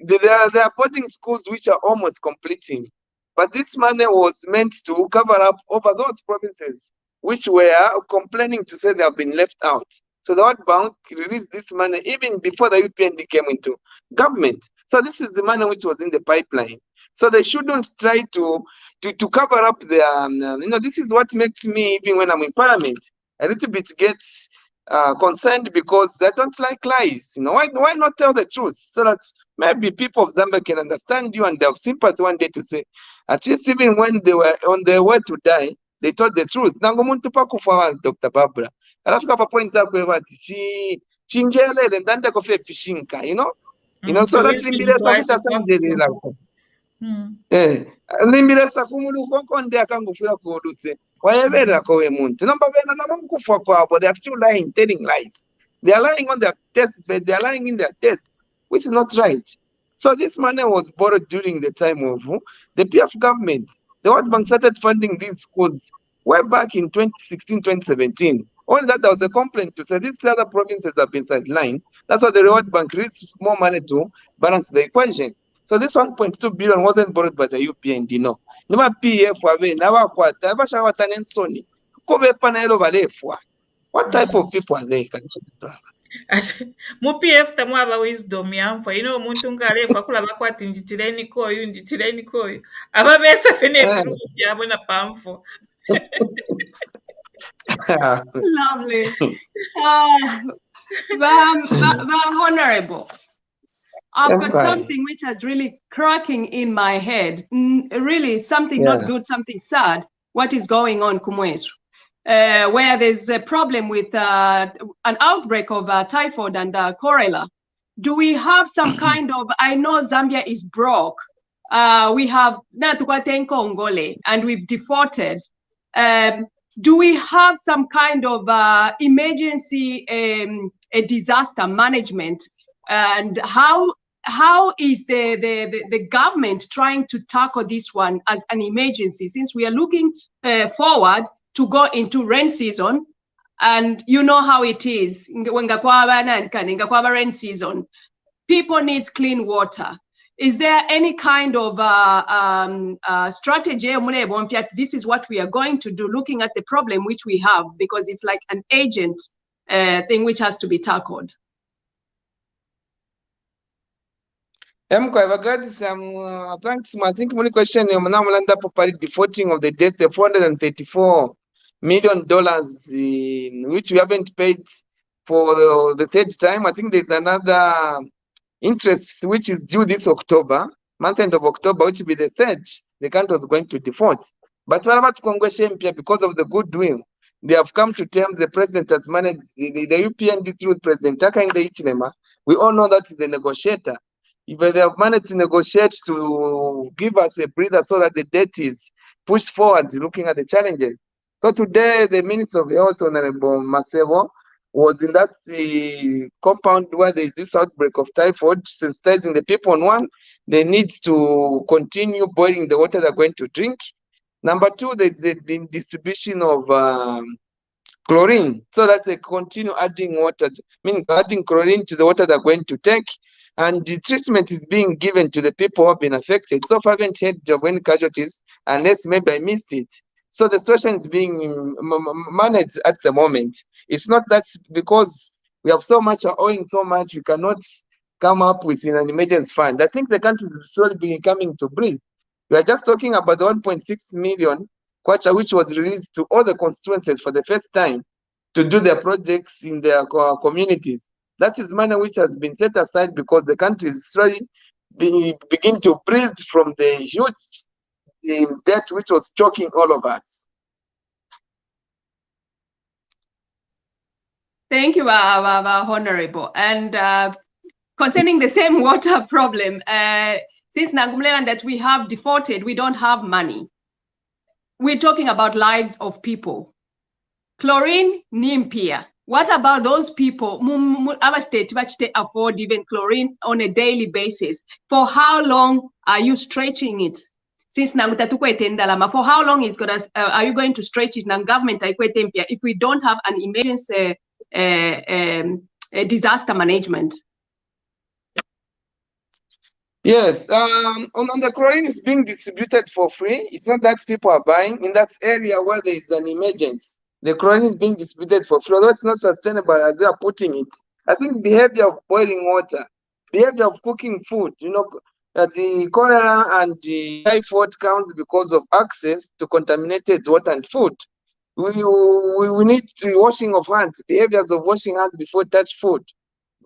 There are boarding schools which are almost completing. But this money was meant to cover up over those provinces which were complaining to say they have been left out. So the World Bank released this money even before the UPND came into government. So this is the money which was in the pipeline. So they shouldn't try to cover up their, this is what makes me, even when I'm in parliament, a little bit gets concerned, because I don't like lies. Why not tell the truth so that maybe people of Zambia can understand you and they have sympathy one day to say, at least even when they were on their way to die, they told the truth. Nango muntu pakufa Dr. Barbara. Alafika pa point up where chinjele ndanda kofe fishinka, so that's limbile sakuta sanjele lako. Limbile sakumulu konkonde akangufira koduse. Wayebera kowe muntu. Number bena na munkufa kwabo, they are still lying, telling lies. They are lying on their deathbed, they are lying in their death, which is not right. So this money was borrowed during the time of the PF government. The World Bank started funding these schools way back in 2016, 2017. Only that there was a complaint to say these other provinces have been sidelined. That's why the World Bank raised more money to balance the equation. So this 1.2 billion wasn't borrowed by the UPND, no. Nima PF wave na wakwata abasha watanen soni. Kobe panelo balefwa. What type of people are they? Mu PF tamu aba wisdom yamfa umuntu ngarefa kula bakwati njitireni koyo aba bese fene virugu byabo na pamfo. Lovely. Honorable, I've got something which is really cracking in my head. Really, something not good, something sad. What is going on, Kumwesu? Where there's a problem with an outbreak of typhoid and cholera. Do we have some kind of, I know Zambia is broke. We have Ngole and we've defaulted. Do we have some kind of emergency a disaster management? And how is the government trying to tackle this one as an emergency, since we are looking forward to go into rain season, and you know how it is when rain season, people needs clean water. Is there any kind of strategy? This is what we are going to do, looking at the problem which we have, because it's like an agent thing which has to be tackled. Thanks. I think my question is defaulting of the debt, the $434 million, which we haven't paid for the third time. I think there's another interest which is due this October, month end of October, which will be the third. The country was going to default. But what about Congress MP? Because of the goodwill, they have come to terms. The president has managed, the UPND through President Daka in the Ichinema. We all know that he's a negotiator. If they have managed to negotiate to give us a breather so that the debt is pushed forward, looking at the challenges. So today, the Minister of Health, Honorable Masevo, was in that compound where there is this outbreak of typhoid, sensitizing the people on one, they need to continue boiling the water they're going to drink. Number two, there's the distribution of chlorine, so that they continue adding water, meaning adding chlorine to the water they're going to take. And the treatment is being given to the people who have been affected. So far, I haven't heard of any casualties, unless maybe I missed it. So the situation is being managed at the moment. It's not that because we have so much, or owing so much, we cannot come up with an emergency fund. I think the country is slowly becoming to breathe. We are just talking about the 1.6 million kwacha, which was released to all the constituencies for the first time to do their projects in their communities. That is money which has been set aside because the country is slowly begin to breathe from the huge debt which was choking all of us. Thank you, Honorable. And concerning the same water problem, since Nangumleland that we have defaulted, we don't have money. We're talking about lives of people. Chlorine, Nimpia. What about those people who afford even chlorine on a daily basis? For how long are you stretching it? since for how long is gonna are you going to stretch it government if we don't have an emergency disaster management? Yes, on the chlorine is being distributed for free. It's not that people are buying in that area where there is an emergency. The chlorine is being distributed for free, although it's not sustainable as they are putting it. I think behavior of boiling water, behavior of cooking food, the cholera and the typhoid comes because of access to contaminated water and food. We need washing of hands, behaviors of washing hands before touch food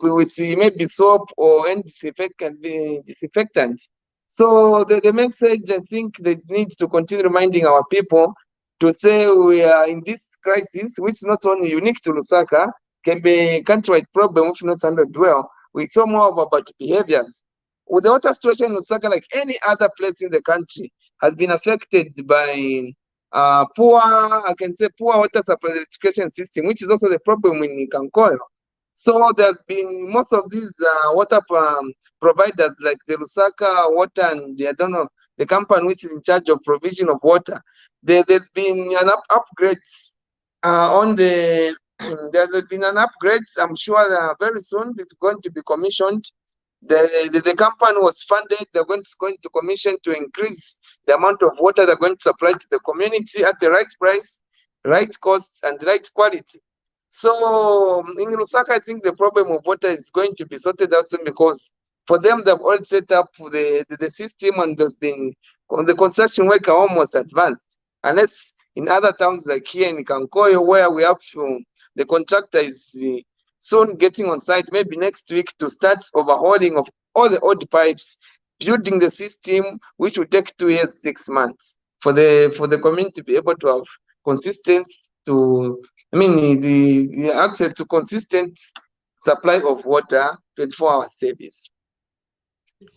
with maybe soap or any disinfectant. So the message, I think, they need to continue reminding our people to say we are in this crisis, which is not only unique to Lusaka, can be a countrywide problem if not handled well. We saw more about behaviors. With the water situation in Lusaka, like any other place in the country, has been affected by poor water supply electrification system, which is also the problem in Kankoyo. So there's been most of these water providers like the Lusaka Water and I don't know, the company which is in charge of provision of water. There's been an upgrade on the. There's been an upgrade. I'm sure very soon it's going to be commissioned. The company was funded. They're going to commission to increase the amount of water they're going to supply to the community at the right price, right cost, and right quality. So in Lusaka, I think the problem of water is going to be sorted out soon because for them, they've already set up the system and there's been the construction work are almost advanced. Unless in other towns like here in Kankoyo, where we have the contractor is soon getting on site, maybe next week, to start overhauling of all the old pipes, building the system, which will take 2 years, 6 months for the community to be able to have consistent the access to consistent supply of water, 24-hour service.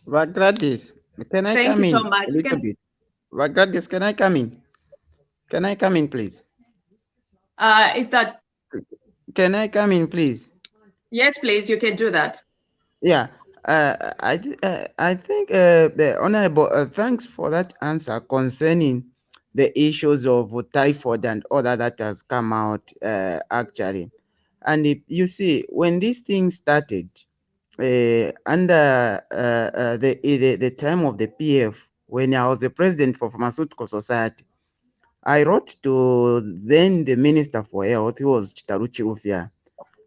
Gladys, can I come in so much. a little bit? Gladys, can I come in? Can I come in, please? Is that? Can I come in, please? Yes, please. You can do that. Yeah. I think the Honorable, thanks for that answer concerning the issues of typhoid and all that has come out actually. And if you see, when this thing started under the time of the PF, when I was the president for Pharmaceutical Society, I wrote to then the Minister for Health, who was Chitaruchi Ufia,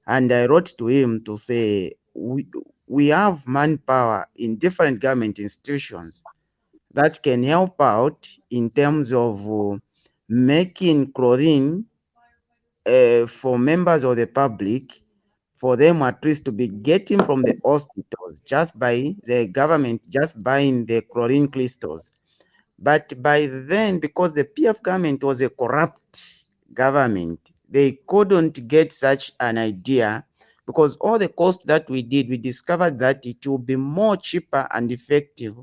and I wrote to him to say, we have manpower in different government institutions that can help out in terms of making chlorine for members of the public, for them at least to be getting from the hospitals just by the government just buying the chlorine crystals. But by then, because the PF government was a corrupt government, they couldn't get such an idea, because all the cost that we did, we discovered that it will be more cheaper and effective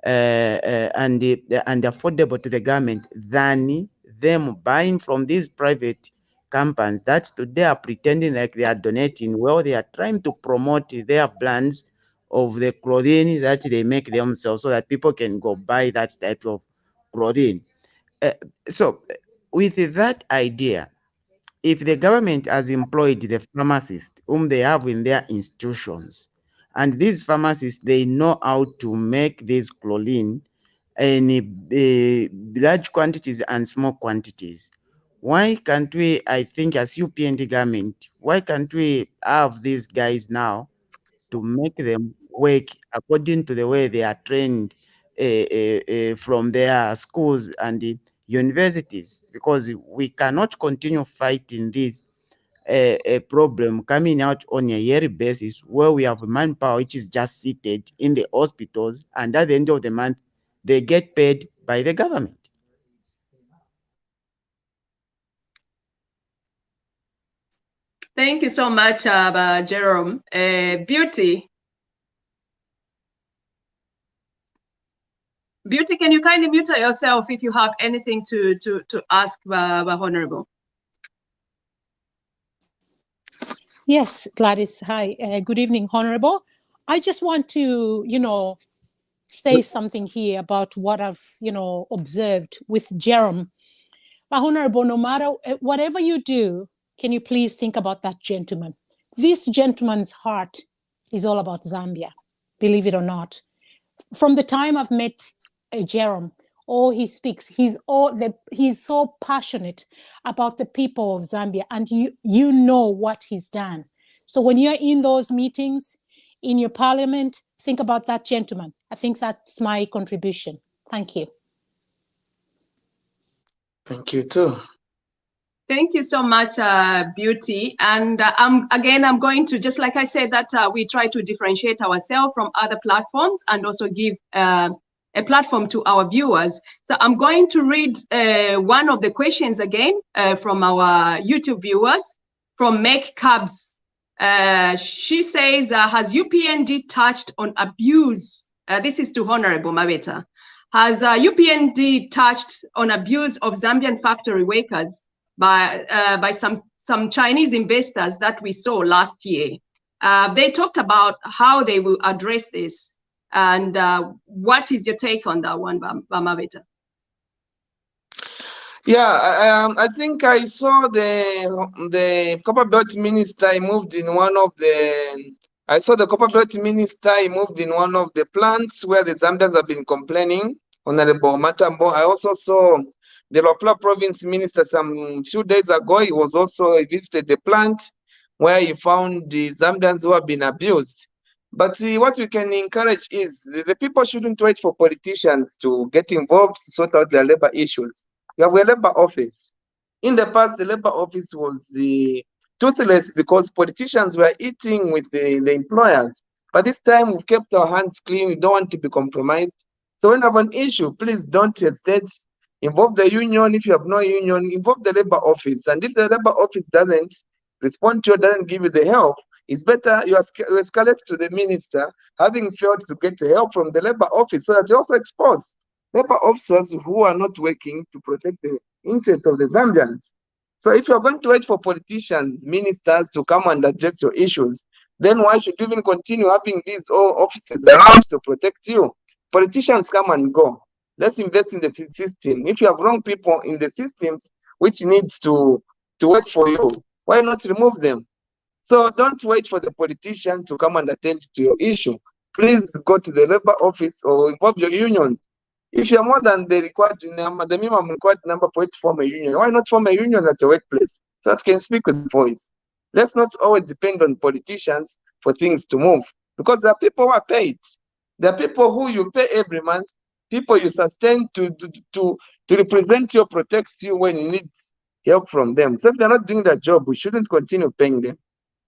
and affordable to the government than them buying from these private companies that today are pretending like they are donating. Well, they are trying to promote their brands of the chlorine that they make themselves so that people can go buy that type of chlorine. So with that idea, if the government has employed the pharmacists whom they have in their institutions, and these pharmacists, they know how to make this chlorine in large quantities and small quantities, why can't we, I think as UPND government, why can't we have these guys now to make them work according to the way they are trained from their schools and the universities? Because we cannot continue fighting this a problem coming out on a yearly basis where we have manpower which is just seated in the hospitals, and at the end of the month they get paid by the government. Thank you so much, Jerome. Beauty. Beauty, can you kindly mute yourself if you have anything to ask the Honorable? Yes, Gladys. Hi. Good evening, Honorable. I just want to, say something here about what I've, observed with Jerome. But Honorable, no matter whatever you do, can you please think about that gentleman? This gentleman's heart is all about Zambia, believe it or not. From the time I've met Jerome, all he speaks, he's so passionate about the people of Zambia, and you know what he's done. So when you're in those meetings, in your parliament, think about that gentleman. I think that's my contribution. Thank you. Thank you too. Thank you so much, Beauty. And I'm going to, just like I said, that we try to differentiate ourselves from other platforms and also give a platform to our viewers. So I'm going to read one of the questions again from our YouTube viewers, from Meg Cubs. She says, has UPND touched on abuse? This is to Honorable Mabeta. Has UPND touched on abuse of Zambian factory workers by some Chinese investors that we saw last year? They talked about how they will address this. And what is your take on that one, Mabeta? Yeah, I think I saw the Copper Belt Minister moved in one of the. I saw the Copper Belt Minister moved in one of the plants where the Zambians have been complaining. Honorable Matambo. I also saw the Lopla Province Minister some few days ago. He was also visited the plant where he found the Zambians who have been abused. But what we can encourage is the people shouldn't wait for politicians to get involved to sort out their labor issues. We have a labor office. In the past, the labor office was toothless because politicians were eating with the employers. But this time, we've kept our hands clean. We don't want to be compromised. So when you have an issue, please don't hesitate. Involve the union. If you have no union, involve the labor office. And if the labor office doesn't respond to you, doesn't give you the help, it's better you escalate to the minister, having failed to get the help from the labor office, so that you also expose labor officers who are not working to protect the interests of the Zambians. So if you're going to wait for politicians, ministers to come and address your issues, then why should you even continue having these offices around to protect you? Politicians come and go. Let's invest in the system. If you have wrong people in the systems which needs to work for you, why not remove them? So don't wait for the politician to come and attend to your issue. Please go to the labor office or involve your unions. If you're more than the required number, the minimum required number for it to form a union, why not form a union at your workplace so that you can speak with voice? Let's not always depend on politicians for things to move, because there are people who are paid. There are people who you pay every month, people you sustain to represent you, protect you when you need help from them. So if they're not doing their job, we shouldn't continue paying them.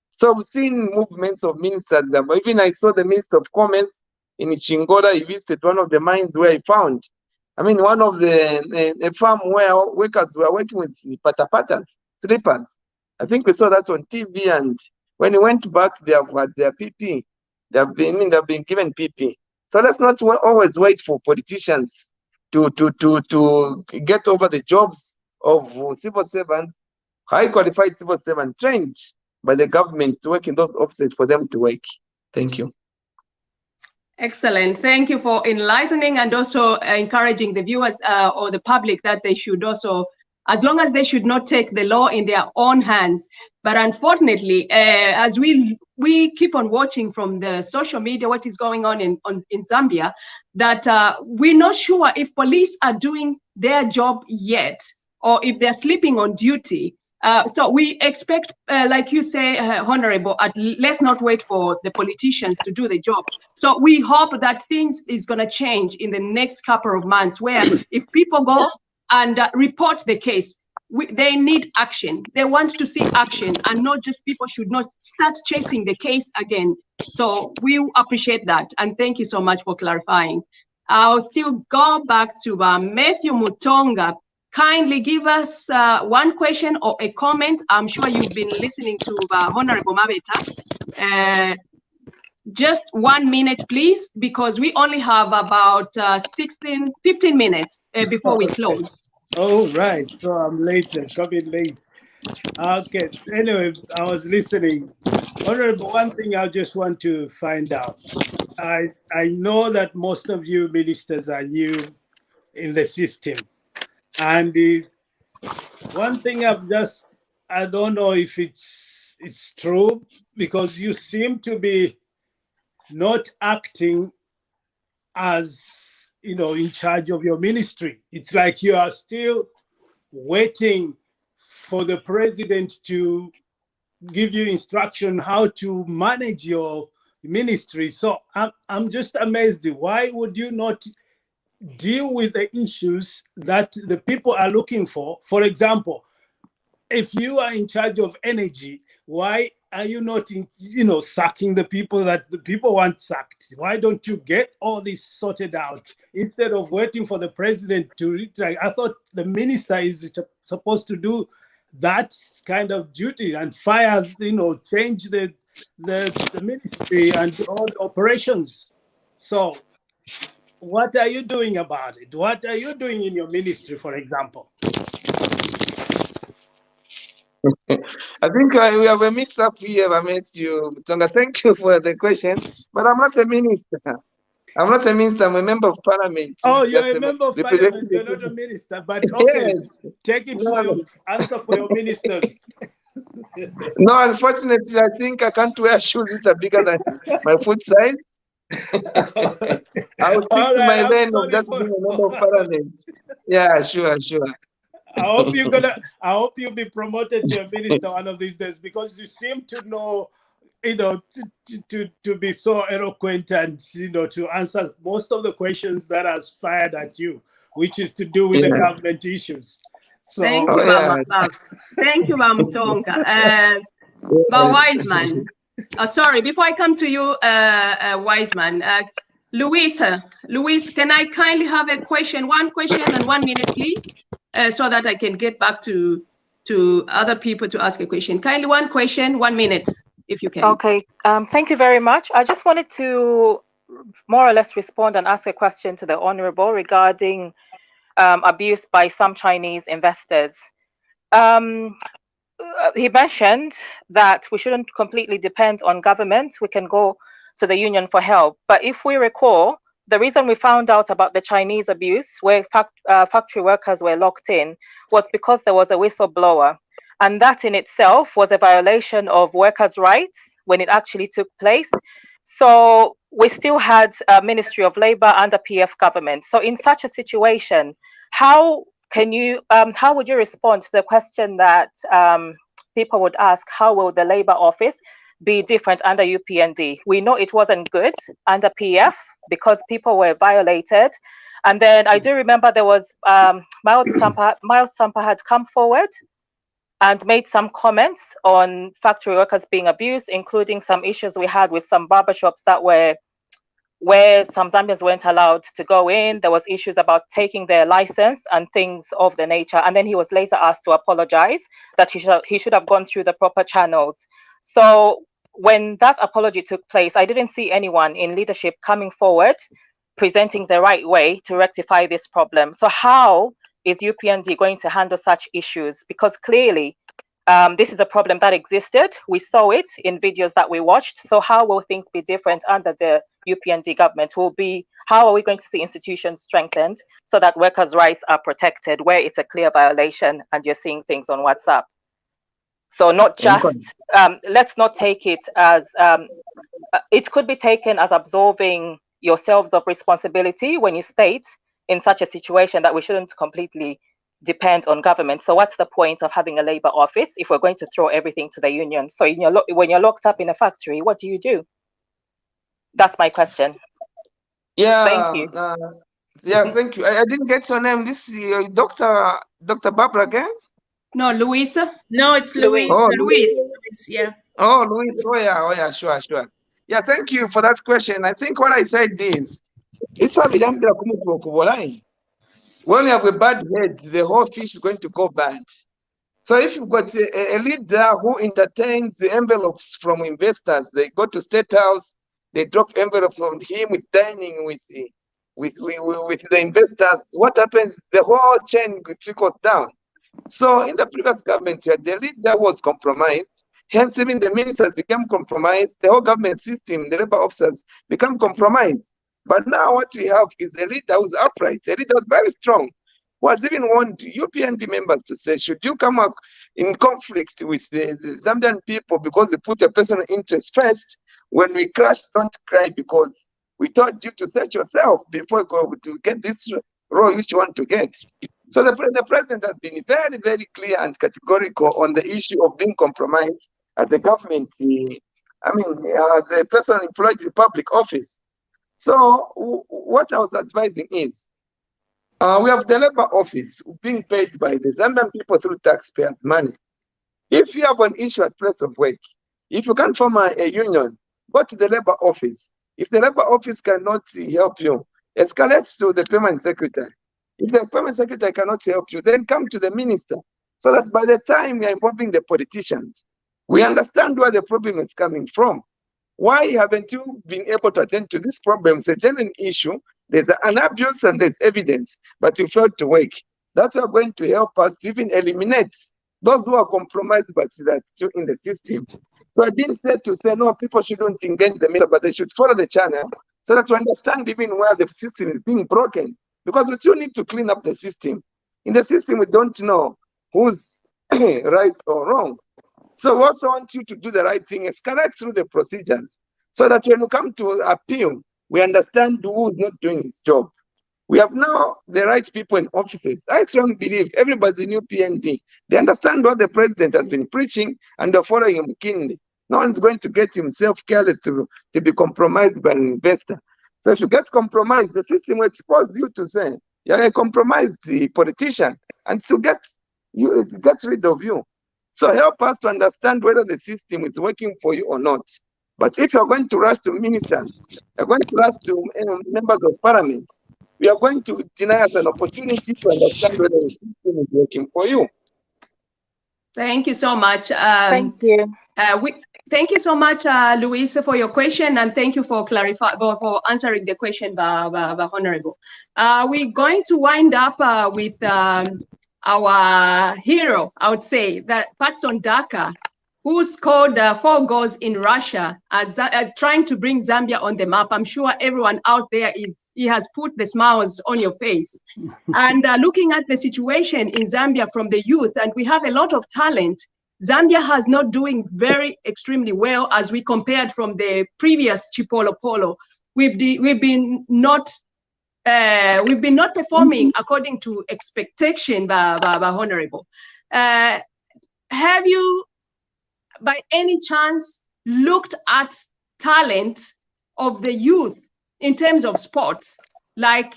So we've seen movements of ministers. Even I saw the Minister of Commerce in Chingola. He visited one of the mines where he found, one of a farm where workers were working with patapatas, slippers. I think we saw that on TV. And when he went back, they have had their PP. They've been given PP. So let's not always wait for politicians to get over the jobs of civil servants, high qualified civil servants trained by the government to work in those offices for them to work. Thank you. Excellent. Thank you for enlightening and also encouraging the viewers or the public that they should also, as long as they should not take the law in their own hands. But unfortunately, as we keep on watching from the social media what is going on in Zambia, that we're not sure if police are doing their job yet or if they're sleeping on duty. So we expect, like you say, Honorable, let's not wait for the politicians to do the job. So we hope that things is going to change in the next couple of months, where if people go and report the case, they need action. They want to see action, and not just people should not start chasing the case again. So we appreciate that. And thank you so much for clarifying. I'll still go back to Matthew Mutonga. Kindly give us one question or a comment. I'm sure you've been listening to Honorable Mabeta. Just 1 minute, please, because we only have about 15 minutes before we close. Oh, right. So I'm late, coming late. Okay. Anyway, I was listening. Honorable, one thing I just want to find out. I know that most of you ministers are new in the system, and one thing I don't know if it's true, because you seem to be not acting as, in charge of your ministry. It's like you are still waiting for the president to give you instruction how to manage your ministry. So I'm just amazed. Why would you not deal with the issues that the people are looking for? For example, if you are in charge of energy, why are you not sacking the people that the people want sacked? Why don't you get all this sorted out instead of waiting for the president to retire? I thought the minister is supposed to do that kind of duty and fire, change the ministry and all the operations. So what are you doing about it? What are you doing in your ministry, for example? I think we have a mix-up here. I met you, Tonga. Thank you for the question, but I'm not a minister. I'm not a minister. I'm a member of parliament. Oh, you're a member of parliament. You're not a minister, but okay, yes. take it for your answer for your ministers. No, unfortunately, I think I can't wear shoes which are bigger than my foot size. I will stick to my lane of just being a member of parliament. Yeah, sure. I hope you'll be promoted to a minister one of these days, because you seem to know, to be so eloquent and to answer most of the questions that are fired at you, which is to do with the government issues. So thank you, Mama. Thank you, Mama Tonga. But Wiseman, sorry, before I come to you, Wiseman, Luis, can I kindly have a question? One question and 1 minute, please, so that I can get back to other people to ask a question. Kindly, one question, 1 minute, if you can. Okay, thank you very much. I just wanted to more or less respond and ask a question to the Honorable regarding abuse by some Chinese investors. He mentioned that we shouldn't completely depend on government. We can go to the union for help. But if we recall, the reason we found out about the Chinese abuse where factory workers were locked in was because there was a whistleblower. And that in itself was a violation of workers' rights when it actually took place. So we still had a Ministry of Labor under PF government. So in such a situation, how would you respond to the question that people would ask, how will the Labor Office be different under UPND? We know it wasn't good under PF because people were violated. And then I do remember there was Miles Sampa had come forward and made some comments on factory workers being abused, including some issues we had with some barbershops that were where some Zambians weren't allowed to go in. There was issues about taking their license and things of the nature. And then he was later asked to apologize, that he should have gone through the proper channels. So when that apology took place, I didn't see anyone in leadership coming forward, presenting the right way to rectify this problem. So how is UPND going to handle such issues? Because clearly, this is a problem that existed. We saw it in videos that we watched. So how will things be different under the UPND government? How are we going to see institutions strengthened so that workers' rights are protected where it's a clear violation and you're seeing things on WhatsApp? So not just, let's not take it as, it could be taken as absolving yourselves of responsibility when you state in such a situation that we shouldn't completely depend on government. So what's the point of having a labor office if we're going to throw everything to the union? So when you're locked up in a factory, what do you do? That's my question. Yeah. Thank you. Thank you. I didn't get your name. This is Dr. Barbara again? No, Louisa. No, it's Louise. Oh, Louise. Yeah. Oh, Louise. Oh, yeah. Sure. Yeah, thank you for that question. I think what I said is, when you have a bad head, the whole fish is going to go bad. So if you've got a leader who entertains the envelopes from investors, they go to State House, they drop envelopes from him with dining with the investors. What happens? The whole chain trickles down. So in the previous government, the leader was compromised. Hence, even the ministers became compromised. The whole government system, the labor officers become compromised. But now what we have is a leader who's upright, a leader who's very strong, who has even warned UPND members to say, should you come up in conflict with the Zambian people because we put a personal interest first, when we crash, don't cry, because we told you to search yourself before you go to get this role which you want to get. So the president has been very, very clear and categorical on the issue of being compromised as a government, as a person employed in public office. So what I was advising is, we have the labor office being paid by the Zambian people through taxpayers' money. If you have an issue at place of work, if you can't form a union, go to the labor office. If the labor office cannot help you, escalate to the permanent secretary. If the permanent secretary cannot help you, then come to the minister, so that by the time we are involving the politicians, we understand where the problem is coming from. Why haven't you been able to attend to this problem? It's a genuine issue. There's an abuse and there's evidence, but you failed to work. That's what going to help us to even eliminate those who are compromised but that in the system. So I didn't say to say, no, people shouldn't engage the media, but they should follow the channel so that we understand even where the system is being broken. Because we still need to clean up the system. In the system, we don't know who's right or wrong. So we also want you to do the right thing, escalate through the procedures, so that when you come to appeal, we understand who's not doing his job. We have now the right people in offices. I strongly believe everybody's new PND. They understand what the president has been preaching and they're following him keenly. No one's going to get himself careless to be compromised by an investor. So if you get compromised, the system will expose you to say you're a compromised politician and to get rid of you. So help us to understand whether the system is working for you or not. But if you're going to rush to ministers, you're going to rush to members of parliament, we are going to deny us an opportunity to understand whether the system is working for you. Thank you so much. Thank you. Thank you so much, Luis, for your question, and thank you for answering the question, Honorable. We're going to wind up with our hero, I would say, that Patson Daka, who scored 4 goals in Russia, as trying to bring Zambia on the map. I'm sure everyone out there he has put the smiles on your face. And looking at the situation in Zambia from the youth, and we have a lot of talent. Zambia has not doing very extremely well as we compared from the previous Chipolo Polo. We've been not performing according to expectation, by Honorable. Have you, by any chance, looked at talent of the youth in terms of sports, like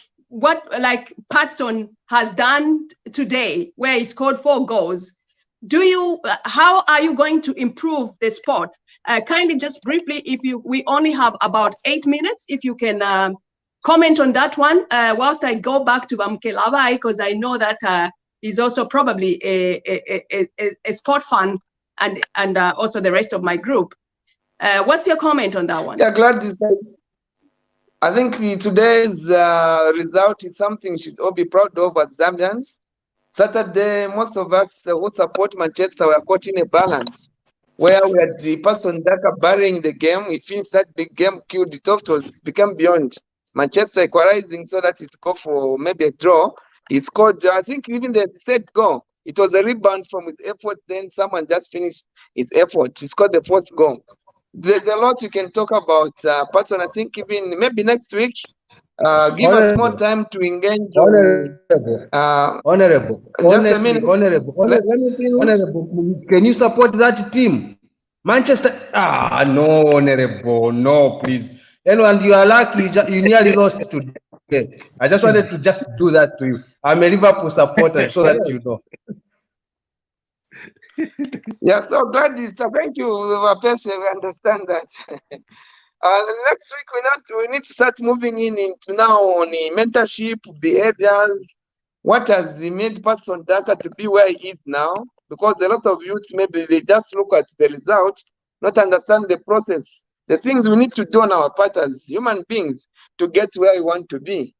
Patson has done today, where he scored 4 goals? How are you going to improve the sport? Kindly, just briefly, we only have about 8 minutes, if you can comment on that one, whilst I go back to Bamkelava, because I know that he's also probably a sport fan, and also the rest of my group. What's your comment on that one? Yeah, glad to say. I think today's result is something we should all be proud of as Zambians. Saturday, most of us who support Manchester were caught in a balance, where we had the Patson Daka burying the game. We finished that big game, killed it off, it became beyond. Manchester equalizing so that it go for maybe a draw. He scored, I think even the third goal, it was a rebound from his effort, then someone just finished his effort. He scored the 4th goal. There's a lot you can talk about Patson. I think even maybe next week, give us more time to engage. Honorable. Just a minute. Honorable. Can you support that team? Manchester. No, Honorable. No, please. And you are lucky, you nearly lost today. I just wanted to just do that to you. I'm a Liverpool supporter, so that you know. Yeah, so glad thank you, Pese, we understand that. Next week we need to start moving into now on mentorship, behaviors, what has made Patson Daka to be where he is now, because a lot of youths, maybe they just look at the result, not understand the process, the things we need to do on our part as human beings to get where we want to be.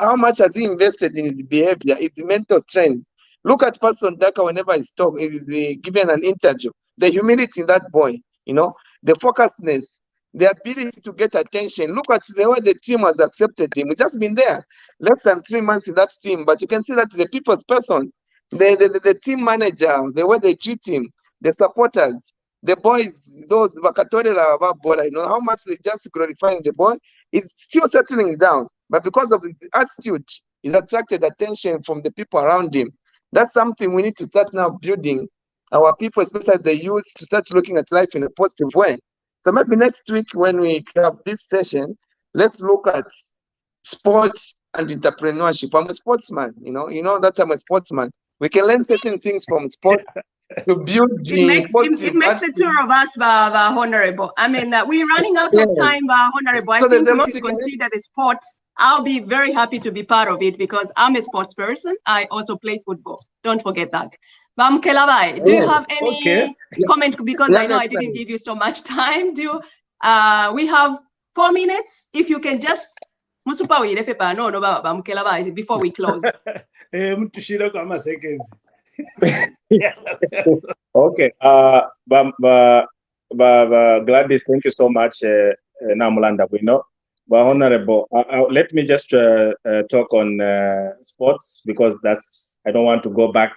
How much has he invested in his behavior, his mental strength? Look at Patson Daka whenever he's given an interview. the humility in that boy, you know, the focusedness, the ability to get attention. Look at the way the team has accepted him. We've just been there less than 3 months in that team, but you can see that the people's person, the team manager, the way they treat him, the supporters, the boys, those Bakatorela Babola, you know, how much they just glorifying the boy, is still settling down. But because of his attitude, he's attracted attention from the people around him. That's something we need to start now building our people, especially the youth, to start looking at life in a positive way. So maybe next week when we have this session, let's look at sports and entrepreneurship. I'm a sportsman, you know that I'm a sportsman. We can learn certain things from sports to build it makes the two of us, Honorable. I mean, we're running out of time, Honorable. I think we should consider the sports. I'll be very happy to be part of it because I'm a sports person. I also play football. Don't forget that. Mkelabai, do you have any comment? Because I know I didn't give you so much time. We have 4 minutes. If you can just before we close. Okay. Gladys, thank you so much. Namulanda, we know. But Honorable, let me just talk on sports because I don't want to go back.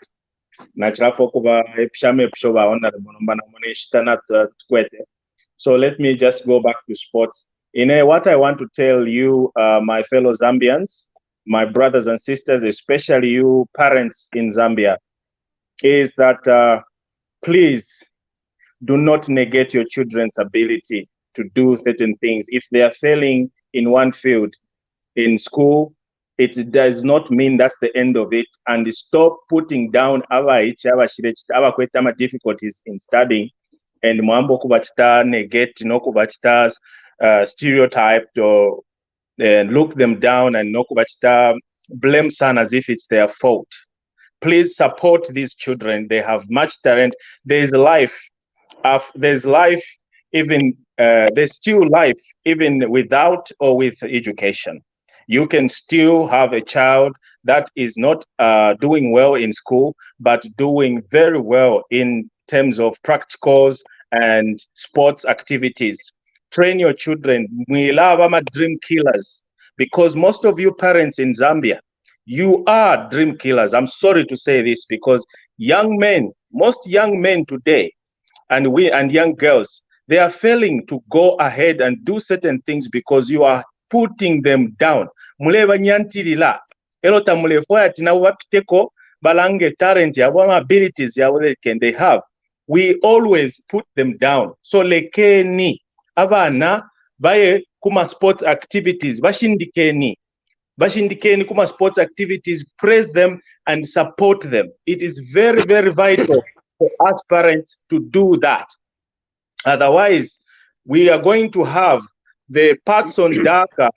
So let me just go back to sports. What I want to tell you, my fellow Zambians, my brothers and sisters, especially you parents in Zambia, is that please do not negate your children's ability to do certain things. If they are failing in one field in school, it does not mean that's the end of it. And stop putting down our difficulties in studying and mwambo kubachita negate no kubachita stereotyped or look them down and no kubachita blame son as if it's their fault. Please support these children. They have much talent. There's life. There's life even there's still life even without or with education. You can still have a child that is not doing well in school, but doing very well in terms of practicals and sports activities. Train your children. We love our dream killers because most of you parents in Zambia, you are dream killers. I'm sorry to say this because young men, most young men today, and young girls, they are failing to go ahead and do certain things because you are putting them down. Muleva nyantirila, elota mulefoya tina wapiteko balange talent ya abilities ya they have. We always put them down. So lekeni abana baye kuma sports activities bashindikeni kuma sports activities, praise them and support them. It is very, very vital for us parents to do that. Otherwise, we are going to have the Patson Daka,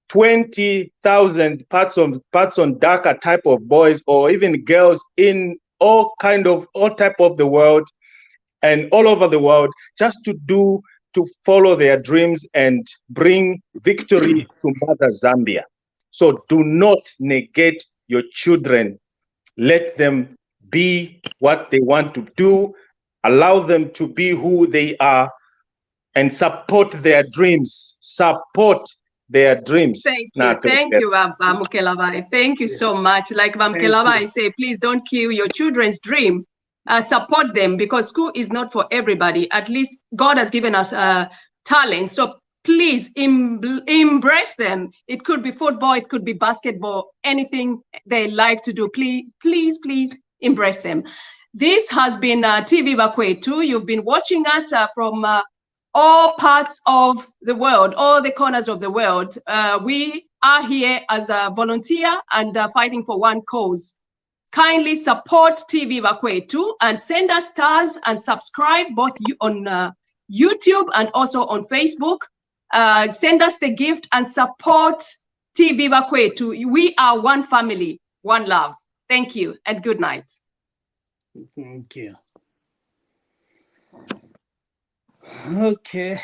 20,000 Patson Daka type of boys or even girls in all type of the world and all over the world just to follow their dreams and bring victory to Mother Zambia. So do not negate your children. Let them be what they want to do. Allow them to be who they are and support their dreams. Support their dreams. Thank you, Mukelabai. Thank you so much. Like Mukelabai say, please don't kill your children's dream. Support them because school is not for everybody. At least God has given us talent. So please embrace them. It could be football, it could be basketball, anything they like to do. Please embrace them. This has been TVBAKWETU. You've been watching us from all parts of the world, all the corners of the world. We are here as a volunteer and fighting for one cause. Kindly support TVBAKWETU and send us stars and subscribe both on YouTube and also on Facebook. Send us the gift and support TVBAKWETU. We are one family, one love. Thank you and good night. Thank you. Okay.